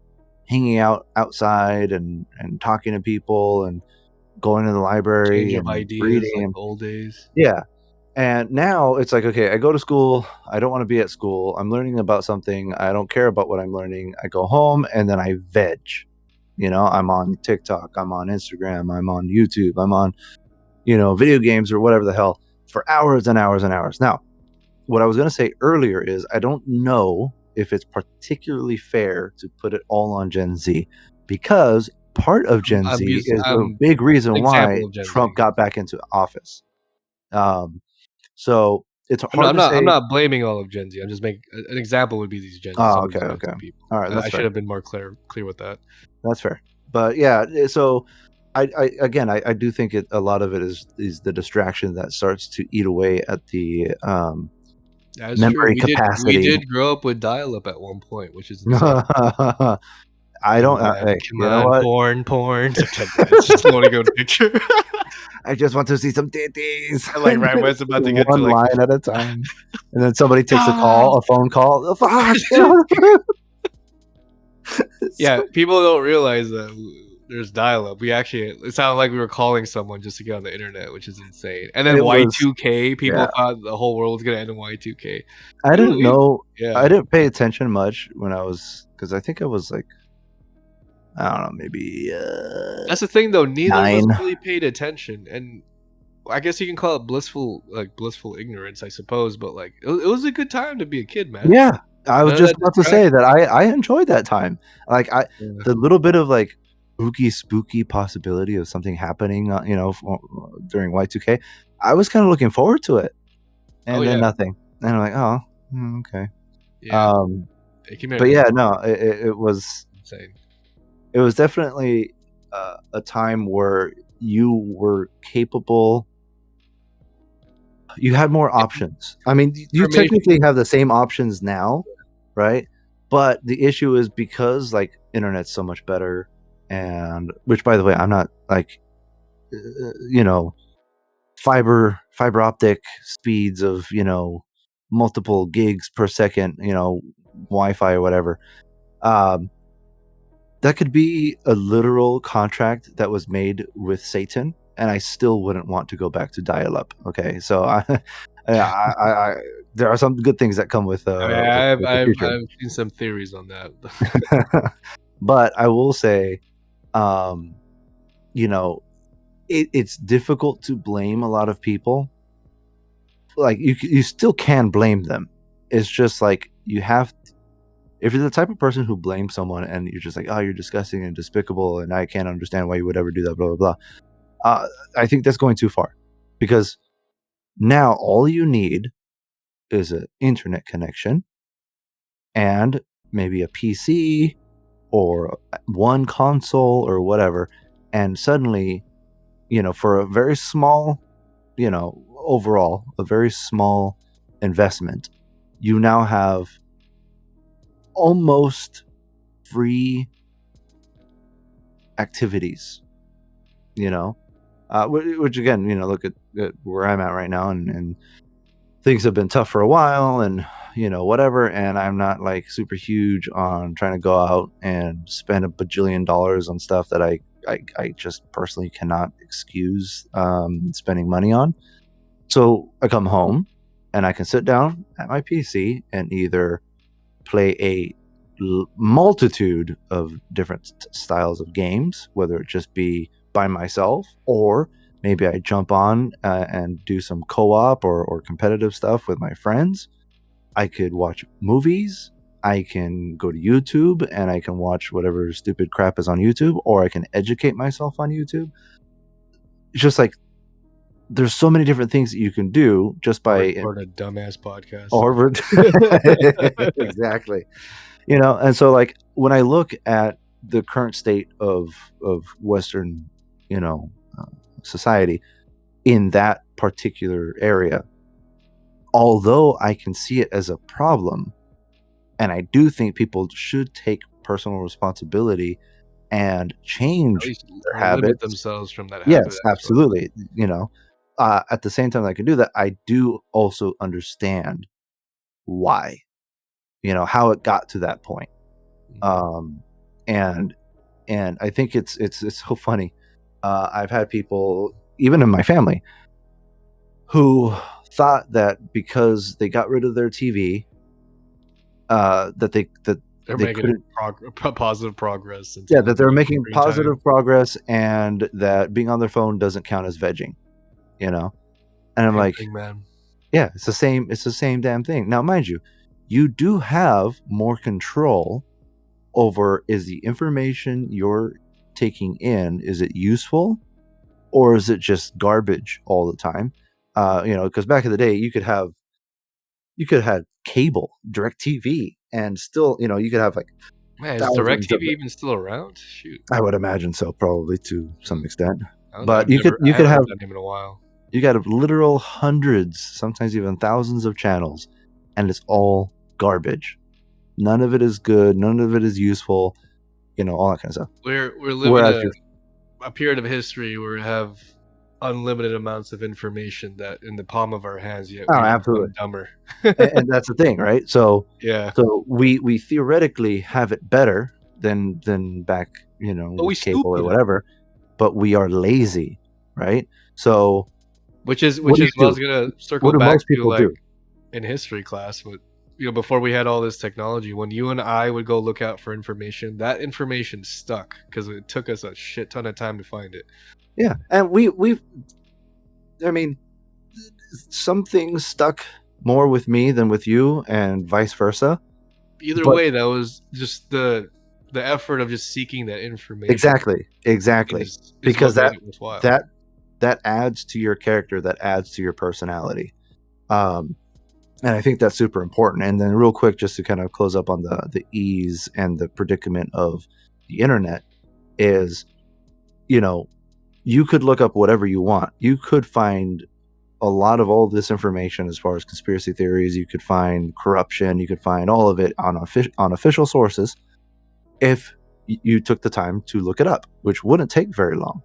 hanging out outside and talking to people and going to the Change library of and ideas reading like and the old days. yeah. And now it's like, okay, I go to school. I don't want to be at school. I'm learning about something. I don't care about what I'm learning. I go home and then I veg. I'm on TikTok. I'm on Instagram. I'm on YouTube. I'm on, video games or whatever the hell for hours and hours and hours. Now, what I was going to say earlier is I don't know if it's particularly fair to put it all on Gen Z because part of Gen Z is a I'm big an reason why example of Gen Trump Z. got back into office. So it's I'm not, hard to say. I'm not blaming all of Gen Z. I'm just making an example would be these Oh, some of okay, these Gen okay. Z people. All right, that's I should fair. have been more clear with that. That's fair. But yeah, so I do think a lot of it is the distraction that starts to eat away at the That's true. memory We capacity. did grow up with dial-up at one point, which is insane. I Come don't. on, Hey, come you know on, what? porn. It's just loading a picture. I just want to see some titties. And like right when it's about to get to One like line at a time, and then somebody takes a ah! phone call. Oh, fuck. Yeah, people don't realize that there's dial-up. It sounded like we were calling someone just to get on the internet, which is insane. And then It was Y2K, people yeah. thought the whole world was gonna end in Y2K. I didn't know. Yeah, I didn't pay attention much when I was because I think I was like I don't know, maybe that's the thing though. Neither of us 9. really paid attention, and I guess you can call it blissful ignorance, I suppose. But like, it was a good time to be a kid, man. Yeah, I was None of just that about to say that I enjoyed that time. Like distraction. the little bit of like spooky possibility of something happening, during Y2K. I was kind of looking forward to it, Oh and then yeah, nothing. And I'm like, oh, okay. yeah. It came But yeah, no, it was insane. it was definitely a time where you were capable. You had more options. I mean, you Information. technically have the same options now, right? But the issue is because like internet's so much better, and which by the way, I'm not like fiber optic speeds of multiple gigs per second, Wi-Fi or whatever. That could be a literal contract that was made with Satan, and I still wouldn't want to go back to dial-up. Okay, so I there are some good things that come with, with the future. I've seen some theories on that. But I will say, you know, it's difficult to blame a lot of people. Like you still can blame them. It's just like you have. If you're the type of person who blames someone and you're just like, oh, you're disgusting and despicable, and I can't understand why you would ever do that, blah blah blah. I think that's going too far, because now all you need is an internet connection and maybe a PC or one console or whatever, and suddenly, for a very small, overall, a very small investment, you now have almost free activities, which again, look at where I'm at right now, and things have been tough for a while, and whatever, and I'm not like super huge on trying to go out and spend a bajillion dollars on stuff that I just personally cannot excuse spending money on. So I come home and I can sit down at my PC and either play a multitude of different styles of games, whether it just be by myself, or maybe I jump on and do some co-op or competitive stuff with my friends. I could watch movies. I can go to YouTube and I can watch whatever stupid crap is on YouTube, or I can educate myself on YouTube. It's just like there's so many different things that you can do just by record a dumbass podcast. Exactly. And so like when I look at the current state of Western, society in that particular area, although I can see it as a problem, and I do think people should take personal responsibility and change their habits, limit themselves from that habit. Yes, absolutely. At the same time I can do that, I do also understand why, how it got to that point. And I think it's so funny. I've had people, even in my family, who thought that because they got rid of their TV, that they're making positive progress. That they're making positive progress, and that being on their phone doesn't count as vegging, And I'm like, man. Yeah, it's the same damn thing. Now, mind you, you do have more control over, is the information you're taking in, is it useful, or is it just garbage all the time? Because back in the day, you could have cable, direct TV, and still, you could have like, man, is direct TV even still around? Shoot, I would imagine so, probably to some extent. But you could have that name in a while. You got literal hundreds, sometimes even thousands of channels, and it's all garbage. None of it is good. None of it is useful. All that kind of stuff. We're living a period of history where we have unlimited amounts of information that in the palm of our hands, yet we're absolutely dumber. and that's the thing, right? So yeah. So we theoretically have it better than back, with cable or whatever, but we are lazy, right? So which is what I was gonna circle back to, like, do in history class, but before we had all this technology, when you and I would go look out for information, that information stuck because it took us a shit ton of time to find it. Yeah, and I mean, some things stuck more with me than with you, and vice versa. Either way, that was just the effort of just seeking that information. Exactly. Is because that adds to your character, that adds to your personality. And I think that's super important. And then real quick, just to kind of close up on the ease and the predicament of the internet is, you could look up whatever you want. You could find a lot of all this information as far as conspiracy theories. You could find corruption. You could find all of it on official sources if you took the time to look it up, which wouldn't take very long.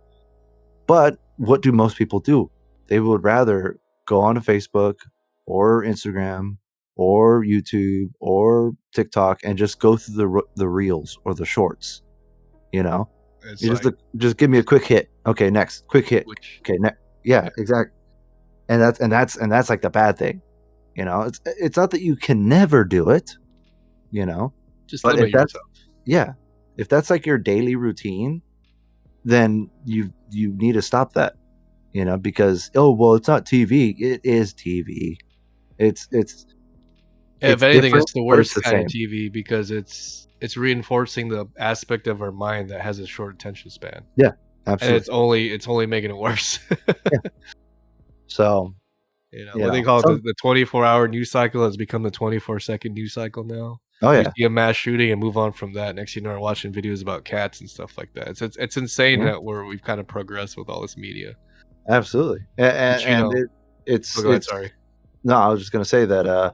But what do most people do? They would rather go onto Facebook or Instagram or YouTube or TikTok and just go through the reels or the shorts. Just give me a quick hit. Okay, next. Quick hit. Okay, next. Yeah, exactly. and that's like the bad thing. You know, it's not that you can never do it. You know, Just but limit if that's yourself. if that's like your daily routine, then you need to stop that. You know, because it's not TV. It is TV. It's If anything, different, it's the but it's worst the kind of same. TV because it's reinforcing the aspect of our mind that has a short attention span. Yeah, And absolutely. it's only making it worse. Yeah. So, you know, what they call it, the 24-hour news cycle has become the 24-second news cycle now. Oh You yeah. see a mass shooting and move on from that. Next thing you know, we're watching videos about cats and stuff like that. It's insane that we've kind of progressed with all this media. Absolutely. Which, you know, it's go ahead, sorry. No, I was just gonna say that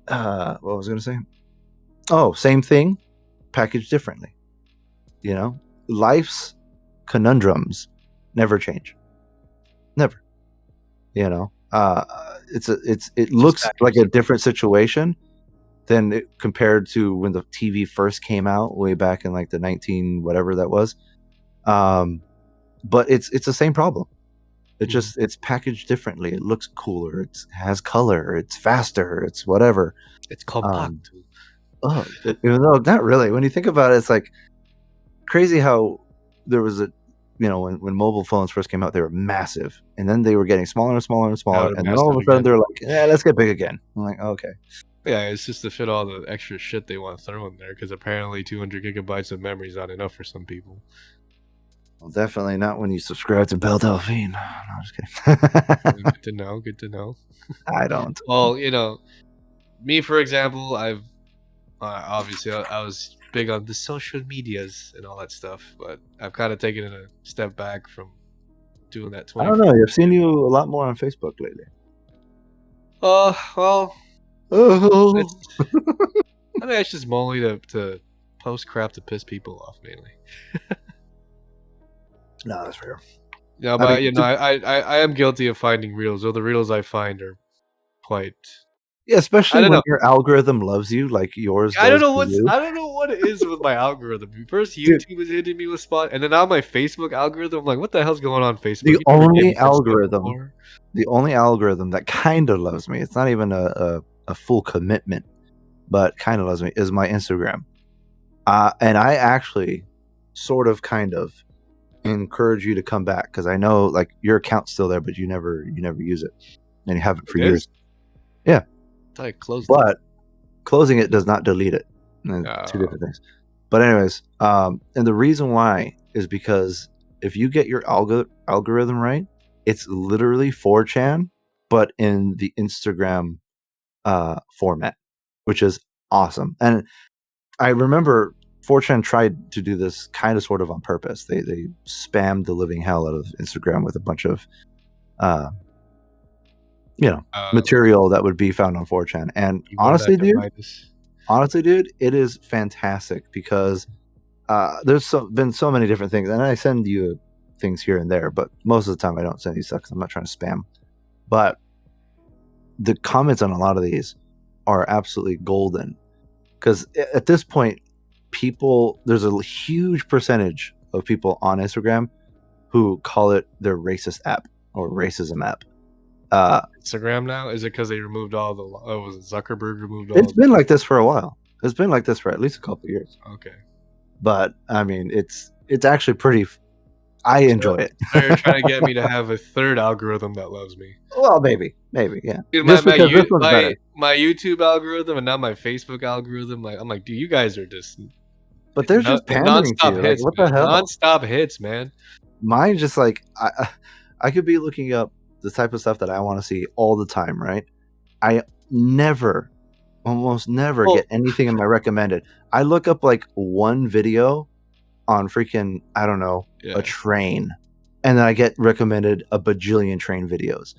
what was I gonna say? Oh, same thing, packaged differently. You know? Life's conundrums never change. Never. You know? It looks like a different situation than compared to when the TV first came out way back in like the 19 whatever that was. But it's the same problem. It just it's packaged differently. It looks cooler. It has color. It's faster. It's whatever. It's compact. Even though not really. When you think about it, it's like crazy how there was when mobile phones first came out, they were massive, and then they were getting smaller and smaller and smaller, and then all of a sudden they're like, "Yeah, let's get big again." I'm like, okay. Yeah, it's just to fit all the extra shit they want to throw in there because apparently 200 gigabytes of memory is not enough for some people. Well, definitely not when you subscribe to Belle Delphine. No, I'm just kidding. Good to know. Good to know. I don't. Well, you know, me for example, I've obviously I was big on the social medias and all that stuff, but I've kind of taken a step back from doing that. I don't know. I've seen you a lot more on Facebook lately. Well, I think it's just mainly to post crap to piss people off, mainly. No, that's fair. Yeah, but you know, I am guilty of finding reels, or the reels I find are quite. Yeah, especially when your algorithm loves you like yours does. I don't know what it is with my algorithm. First, YouTube was hitting me with spot, and then now my Facebook algorithm. I'm like, what the hell's going on Facebook? The only algorithm that kind of loves me. It's not even a full commitment, but kind of loves me is my Instagram. And I actually sort of kind of encourage you to come back because I know like your account's still there, but you never use it, and you haven't for years. Yeah. I closed but closing it does not delete it. Two different things. But anyways, and the reason why is because if you get your algorithm right, it's literally 4chan, but in the Instagram format, which is awesome. And I remember 4chan tried to do this kind of sort of on purpose. They spammed the living hell out of Instagram with a bunch of material that would be found on 4chan. And honestly, dude, it is fantastic because there's been so many different things, and I send you things here and there, but most of the time I don't send you stuff because I'm not trying to spam. But the comments on a lot of these are absolutely golden because at this point, there's a huge percentage of people on Instagram who call it their racist app or racism app. Instagram now? Is it because they removed all the? Oh, was it Zuckerberg removed all? It's been like this for a while. It's been like this for at least a couple of years. Okay, but I mean, it's actually pretty. I enjoy it. They're trying to get me to have a third algorithm that loves me. Well, maybe, yeah. Dude, my YouTube algorithm and now my Facebook algorithm. Like, I'm like, dude, you guys are just. But they're just pandering to you. Hits, like, what the hell? Non-stop hits, man. Mine just like I could be looking up the type of stuff that I want to see all the time, right? I almost never get anything in my recommended. I look up like one video on freaking, I don't know, a train, and then I get recommended a bajillion train videos.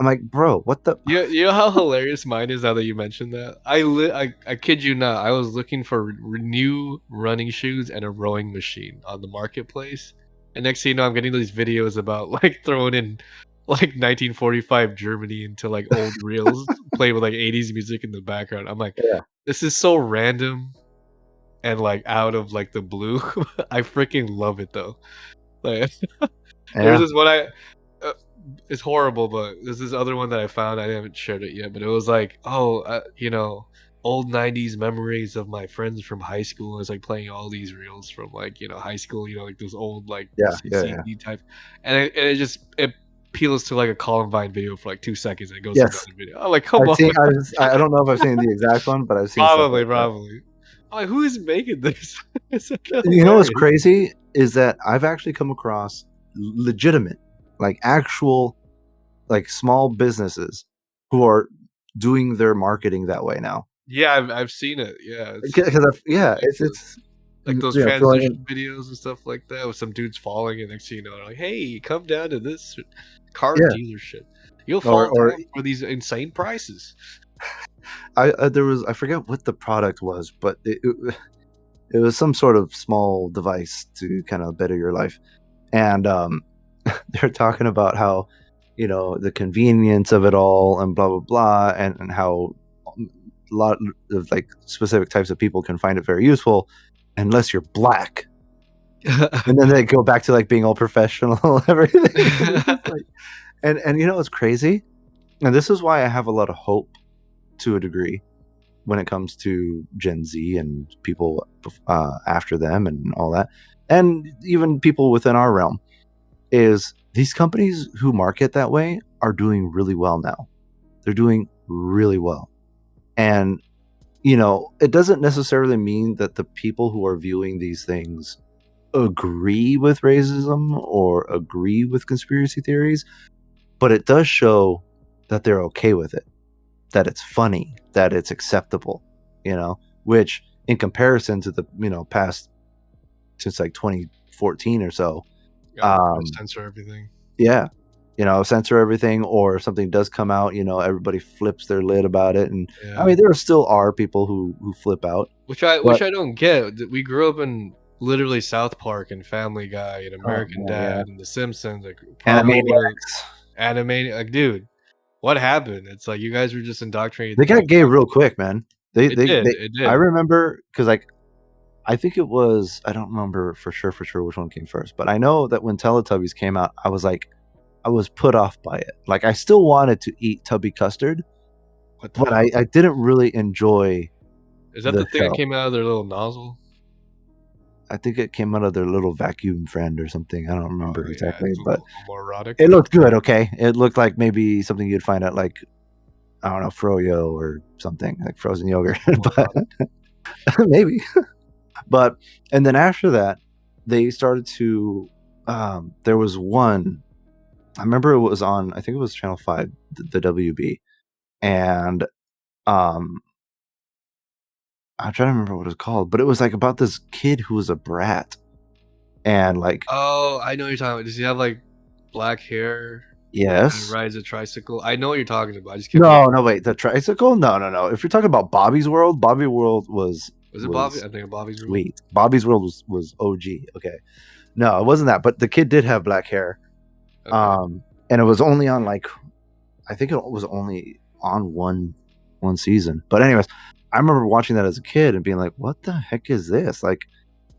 I'm like, bro, what the? You know how hilarious mine is now that you mentioned that? I kid you not. I was looking for new running shoes and a rowing machine on the marketplace, and next thing you know, I'm getting these videos about like throwing in like 1945 Germany into like old reels, playing with like 80s music in the background. I'm like, this is so random and like out of like the blue. I freaking love it though. Like, there's this one it's horrible, but there's this other one that I found. I haven't shared it yet, but it was like, old '90s memories of my friends from high school. I was like playing all these reels from like high school. Like those old like Yeah. CD type, and it peels to like a Columbine video for like 2 seconds and it goes to Yes. another video. I'm like, come on. I don't know if I've seen the exact one, but I've seen stuff Probably, like that. probably. I'm like, who is making this? It's like You know what's hilarious. crazy is that I've actually come across legitimate, like actual, like small businesses who are doing their marketing that way now. Yeah, I've seen it. Yeah, it's Because ridiculous. it's Like those throwing transition in, videos and stuff like that with some dudes falling, and next thing you know, they're like, "Hey, come down to this car Yeah. dealership. You'll Or- fall or- down for these insane prices." I forget what the product was, but it was some sort of small device to kind of better your life, and they're talking about how the convenience of it all and blah blah blah, and how a lot of like specific types of people can find it very useful unless you're black. And then they go back to like being all professional, everything. And it's crazy, and this is why I have a lot of hope to a degree when it comes to Gen Z and people after them and all that, and even people within our realm, is these companies who market that way are doing really well now. They're doing really well. And it doesn't necessarily mean that the people who are viewing these things agree with racism or agree with conspiracy theories, but it does show that they're okay with it, that it's funny, that it's acceptable, which in comparison to the past, since like 2014 or so, censor everything. yeah, censor everything, or if something does come out, everybody flips their lid about it. And I mean, there still are people who flip out, which I don't get. We grew up in literally South Park and Family Guy and American Dad and The Simpsons, like probably Animaniacs. Like, dude, what happened? It's like you guys were just indoctrinated. They got gay real quick, man. It did. I remember, because like I think it was, I don't remember for sure which one came first, but I know that when Teletubbies came out, I was put off by it. Like, I still wanted to eat Tubby custard, but I didn't really enjoy. Is that the thing that came out of their little nozzle? I think it came out of their little vacuum friend or something. I don't remember exactly, but more erotic. It looked good. Okay, it looked like maybe something you'd find at, like, I don't know, Froyo or something, like frozen yogurt, but maybe. But and then after that, they started to. There was one. I remember it was on. I think it was Channel 5, the WB, and I'm trying to remember what it was called, but it was like about this kid who was a brat, and like. Oh, I know what you're talking about. Does he have like black hair? Yes. He rides a tricycle. I know what you're talking about. I just can't no, wait. The tricycle? No. If you're talking about Bobby's World, Bobby World was it Bobby? I think Bobby's World. Sweet. Bobby's World was OG. Okay. No, it wasn't that, but the kid did have black hair. Okay. And it was only on like, I think it was only on one season. But anyways, I remember watching that as a kid and being like, what the heck is this? Like,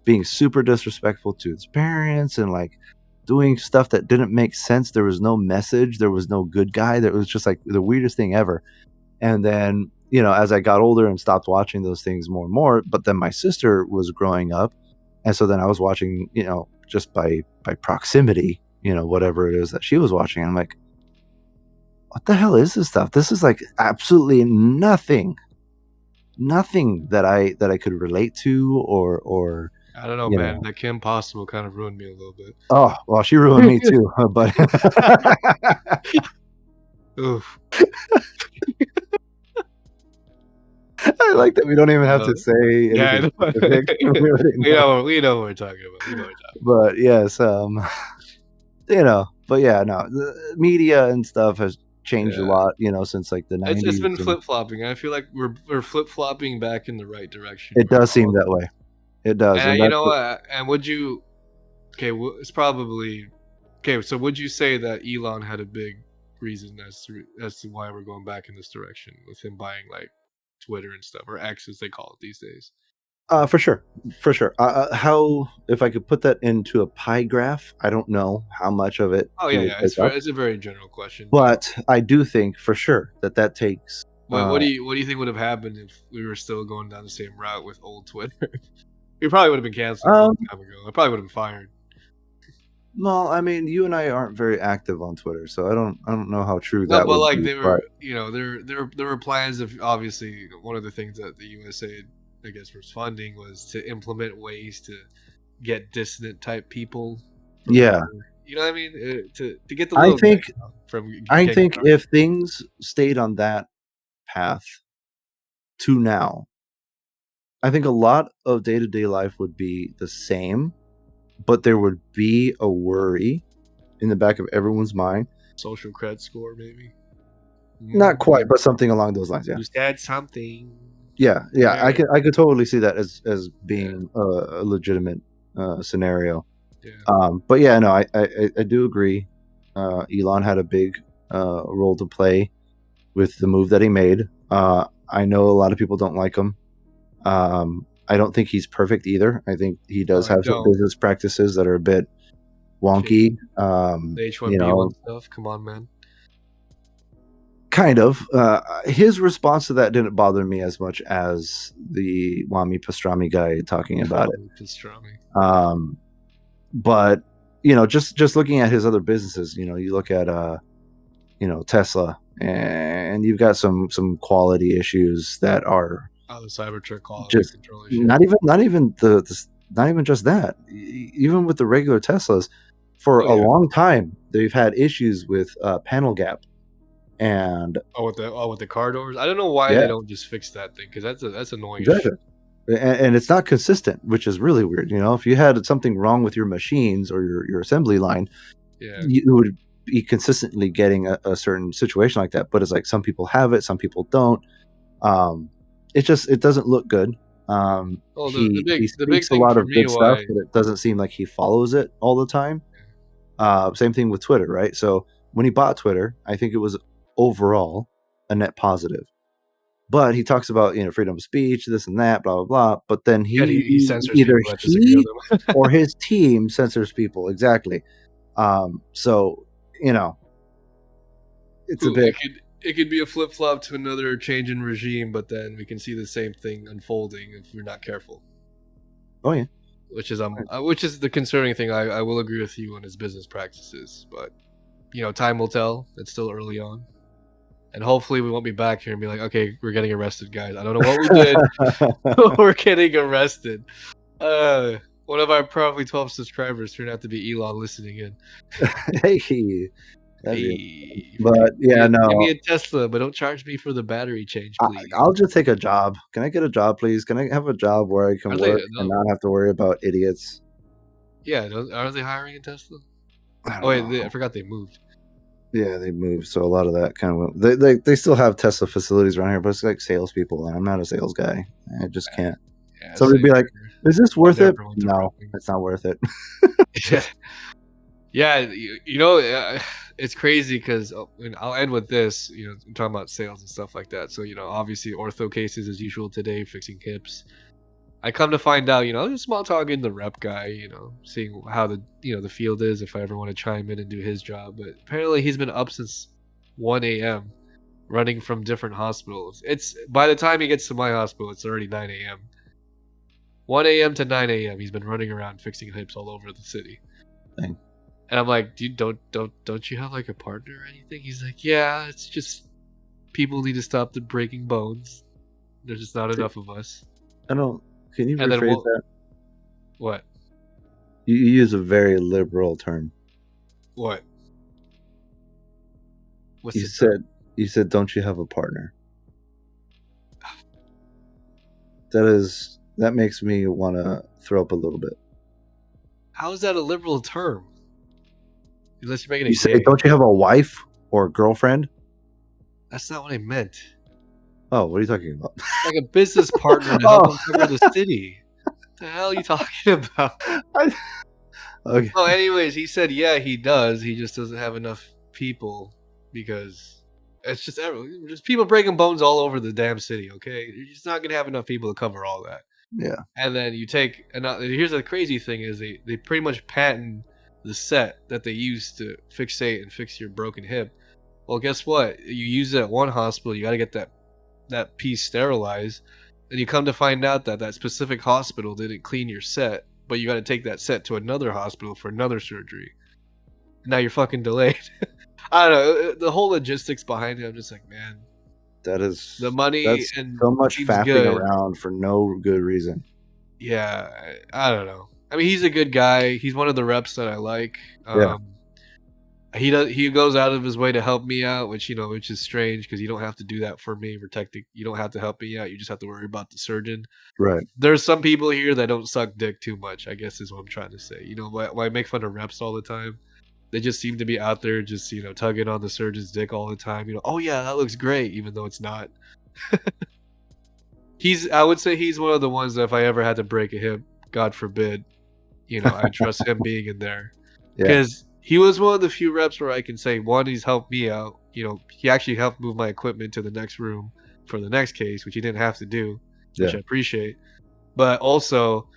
being super disrespectful to his parents and like doing stuff that didn't make sense. There was no message. There was no good guy. That was just like the weirdest thing ever. And then, as I got older and stopped watching those things more and more, but then my sister was growing up. And so then I was watching, just by proximity, whatever it is that she was watching. And I'm like, what the hell is this stuff? This is like absolutely nothing that I could relate to or I don't know, man. That Kim Possible kind of ruined me a little bit. Oh, well, she ruined me too, but oof. I like that we don't even have to say anything. Yeah, we know what we're talking about. But yes, but yeah, no, the media and stuff has changed a lot, since like the 90s. It's been flip-flopping. I feel like we're flip-flopping back in the right direction. It does seem that way. It does. And you know what? And would you? Okay, it's probably okay. So would you say that Elon had a big reason as to why we're going back in this direction with him buying like Twitter and stuff, or X as they call it these days? For sure, for sure. How, if I could put that into a pie graph, I don't know how much of it Oh he yeah, would yeah. take up, It's a very general question. but I do think for sure that takes. What do you think would have happened if we were still going down the same route with old Twitter? We probably would have been canceled a long time ago. I probably would have been fired. Well, I mean, you and I aren't very active on Twitter, so I don't know how true No, that but would like be. they were, you know, there were plans of obviously one of the things that the USA, I guess, was funding was to implement ways to get dissident type people. Yeah, You know what I mean? To get the I little guy think from I getting think if things stayed on that path to now, I think a lot of day-to-day life would be the same, but there would be a worry in the back of everyone's mind. social cred score, maybe. Not quite, but something along those lines. Yeah, You said something. yeah. I could totally see that as being a legitimate scenario. Yeah. But yeah, no, I do agree. Elon had a big role to play with the move that he made. I know a lot of people don't like him. I don't think he's perfect either. I think he does have some business practices that are a bit wonky. The H1B1 stuff. Come on, man. Kind of. His response to that didn't bother me as much as the Wami Pastrami guy talking about it. Pastrami. But you know, just looking at his other businesses, you know, you look at Tesla, and you've got some quality issues that are the Cybertruck quality just control issue. not even just that. Even with the regular Teslas, for a long time they've had issues with panel gap. And with the car doors, I don't know why they don't just fix that thing, because that's annoying. Exactly. And it's not consistent, which is really weird. You know, if you had something wrong with your machines or your assembly line, you would be consistently getting a certain situation like that. But it's like some people have it, some people don't. It doesn't look good. He speaks a lot of good stuff, but it doesn't seem like he follows it all the time. Same thing with Twitter, right? So when he bought Twitter, I think it was overall a net positive. But he talks about, you know, freedom of speech, this and that, blah blah blah. But then he censors either people that disagree with him. Or his team censors people, exactly. So you know, it's a bit. It could be a flip flop to another change in regime, but then we can see the same thing unfolding if we're not careful. Oh yeah, which is the concerning thing. I will agree with you on his business practices, but you know, time will tell. It's still early on. And hopefully we won't be back here and be like, okay, we're getting arrested, guys. I don't know what we did. We're getting arrested. One of our probably 12 subscribers turned out to be Elon listening in. Hey. But yeah, no. Give me a Tesla, but don't charge me for the battery change, please. I'll just take a job. Can I get a job, please? Can I have a job where I can work and not have to worry about idiots? Yeah, are they hiring in Tesla? I forgot they moved. Yeah, they moved, so a lot of that kind of went. They still have Tesla facilities around here, but it's like salespeople, and I'm not a sales guy. I just can't. So they'd be like, "Is this worth it?" No, it's not worth it. Yeah, you know, it's crazy because I'll end with this. You know, I'm talking about sales and stuff like that. So you know, obviously, ortho cases as usual today, fixing hips. I come to find out, you know, just small talking the rep guy, you know, seeing how the field is, if I ever want to chime in and do his job. But apparently he's been up since 1 a.m. running from different hospitals. It's by the time he gets to my hospital, it's already 9 a.m. 1 a.m. to 9 a.m. He's been running around fixing hips all over the city. Dang. And I'm like, dude, don't you have like a partner or anything? He's like, yeah, it's just people need to stop the breaking bones. There's just not enough of us. I don't. Can you rephrase that? What? You use a very liberal term. What? You said, don't you have a partner? That makes me want to throw up a little bit. How is that a liberal term? Unless you're making it. You say, don't you have a wife or a girlfriend? That's not what I meant. Oh, what are you talking about? Like a business partner to help him cover the city. What the hell are you talking about? Okay. Oh, anyways, he said, yeah, he does. He just doesn't have enough people because it's just people breaking bones all over the damn city, okay? You're just not going to have enough people to cover all that. Yeah. And then you take, and here's the crazy thing is they pretty much patent the set that they use to fixate and fix your broken hip. Well, guess what? You use it at one hospital, you got to get that piece sterilized, and you come to find out that that specific hospital didn't clean your set, but you got to take that set to another hospital for another surgery. Now you're fucking delayed. I don't know, the whole logistics behind it. I'm just like, man, That's the money and so much seems faffing good. around for no good reason. Yeah, I don't know. I mean, he's a good guy. He's one of the reps that I like. Yeah. He goes out of his way to help me out, which is strange because you don't have to do that for me. You don't have to help me out. You just have to worry about the surgeon. Right. There's some people here that don't suck dick too much, I guess is what I'm trying to say. Why I make fun of reps all the time? They just seem to be out there just, tugging on the surgeon's dick all the time. Oh yeah, that looks great, even though it's not. I would say he's one of the ones that if I ever had to break a hip, God forbid, I trust him being in there. Because he was one of the few reps where I can say, one, he's helped me out. He actually helped move my equipment to the next room for the next case, which he didn't have to do, which I appreciate. But also,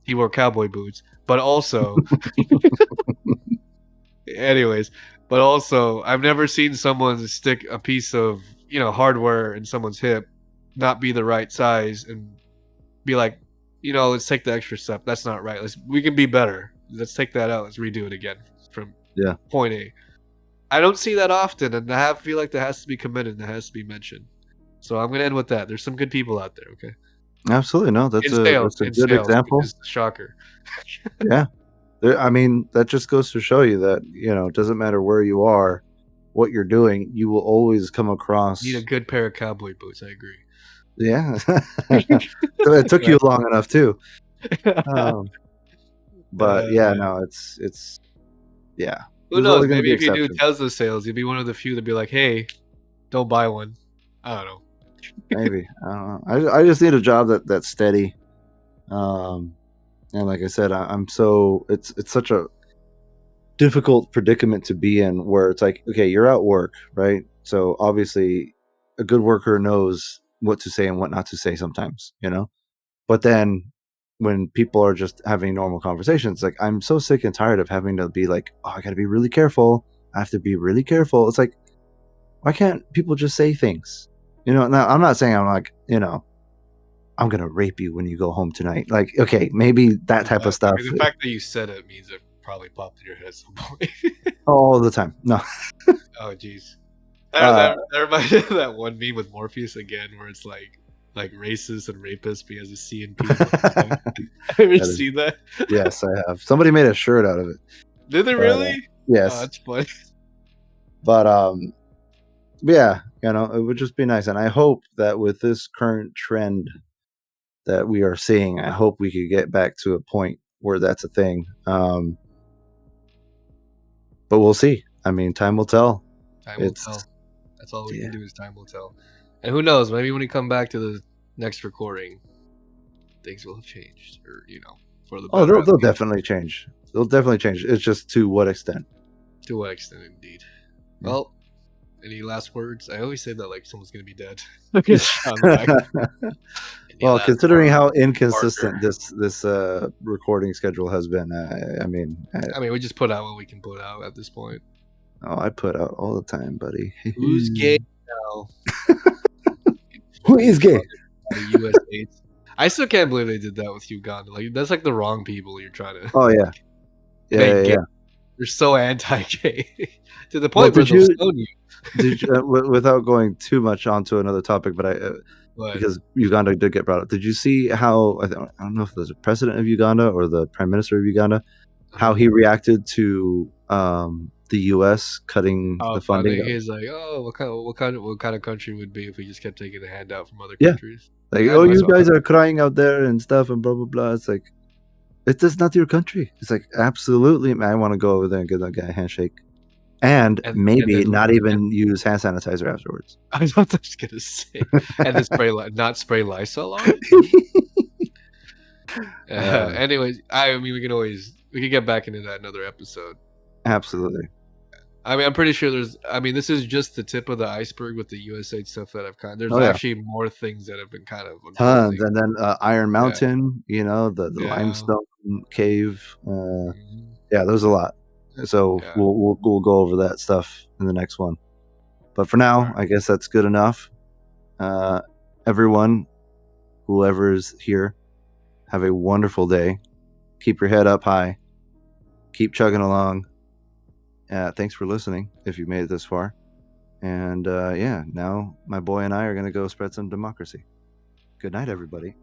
he wore cowboy boots. But also, anyways, but also, I've never seen someone stick a piece of, hardware in someone's hip, not be the right size, and be like, let's take the extra step. That's not right. We can be better. Let's take that out. Let's redo it again from point A. I don't see that often, and I feel like that has to be committed and that has to be mentioned. So I'm gonna end with that. There's some good people out there. Okay. Absolutely, no. That's a good example. Shocker. Yeah. I mean, that just goes to show you that it doesn't matter where you are, what you're doing, you will always come across. Need a good pair of cowboy boots. I agree. Yeah. So it took you long enough too. But no, it's yeah. Who knows? Maybe if you do Tesla sales, you'd be one of the few to be like, "Hey, don't buy one." I don't know. Maybe I don't know. I just need a job that's steady. And like I said, I'm so it's such a difficult predicament to be in, where it's like, okay, you're at work, right? So obviously, a good worker knows what to say and what not to say sometimes, But then when people are just having normal conversations, like, I'm so sick and tired of having to be like, oh, I got to be really careful. I have to be really careful. It's like, why can't people just say things? Now, I'm not saying I'm like, I'm going to rape you when you go home tonight. Like, okay, maybe that type of stuff. The fact that you said it means it probably popped in your head at some point. All the time. No. Oh, jeez. That reminds me of that one meme with Morpheus again, where it's like racist and rapist because it's C and P. Have you ever seen that? Yes, I have. Somebody made a shirt out of it. Did they really? Yes. Oh, that's funny. But yeah, it would just be nice, and I hope that with this current trend that we are seeing, I hope we could get back to a point where that's a thing. But we'll see. I mean, time will tell. Time will tell. That's all we can do is time will tell. And who knows? Maybe when we come back to the next recording, things will have changed, or for the better. Oh, they'll definitely change. They'll definitely change. It's just to what extent? To what extent, indeed. Well, any last words? I always say that like someone's gonna be dead. Well, considering how inconsistent this recording schedule has been, I mean, we just put out what we can put out at this point. Oh, I put out all the time, buddy. Who's gay now? Who is gay? The US. I still can't believe they did that with Uganda. Like, that's like the wrong people you're trying to. Oh yeah, yeah. They're so anti-gay to the point where they'll stone you. Did you, without going too much onto another topic, but because Uganda did get brought up. Did you see how I don't know if there's a president of Uganda or the prime minister of Uganda, how he reacted to the U.S. cutting the funding? He's like, "Oh, what kind of country would be if we just kept taking a handout from other countries?" Like, oh, you guys are crying out there and stuff and blah blah blah. It's like, it's just not your country. It's like, absolutely, I want to go over there and give that guy a handshake. And maybe not even use hand sanitizer afterwards. I was just gonna say, and then not spray Lysol on it. Anyways, we could get back into that another episode. Absolutely. I mean, I'm pretty sure there's. I mean, this is just the tip of the iceberg with the USA stuff that I've kind. There's Oh, yeah. actually more things that have been kind of Tons, unfolding. and then Iron Yeah. Mountain, you know, the Yeah. limestone cave. Mhm. Yeah, there's a lot. So Yeah. we'll go over that stuff in the next one. But for now, Alright. I guess that's good enough. Everyone, whoever's here, have a wonderful day. Keep your head up high. Keep chugging along. Thanks for listening if you made it this far. And yeah, now my boy and I are going to go spread some democracy. Good night, everybody.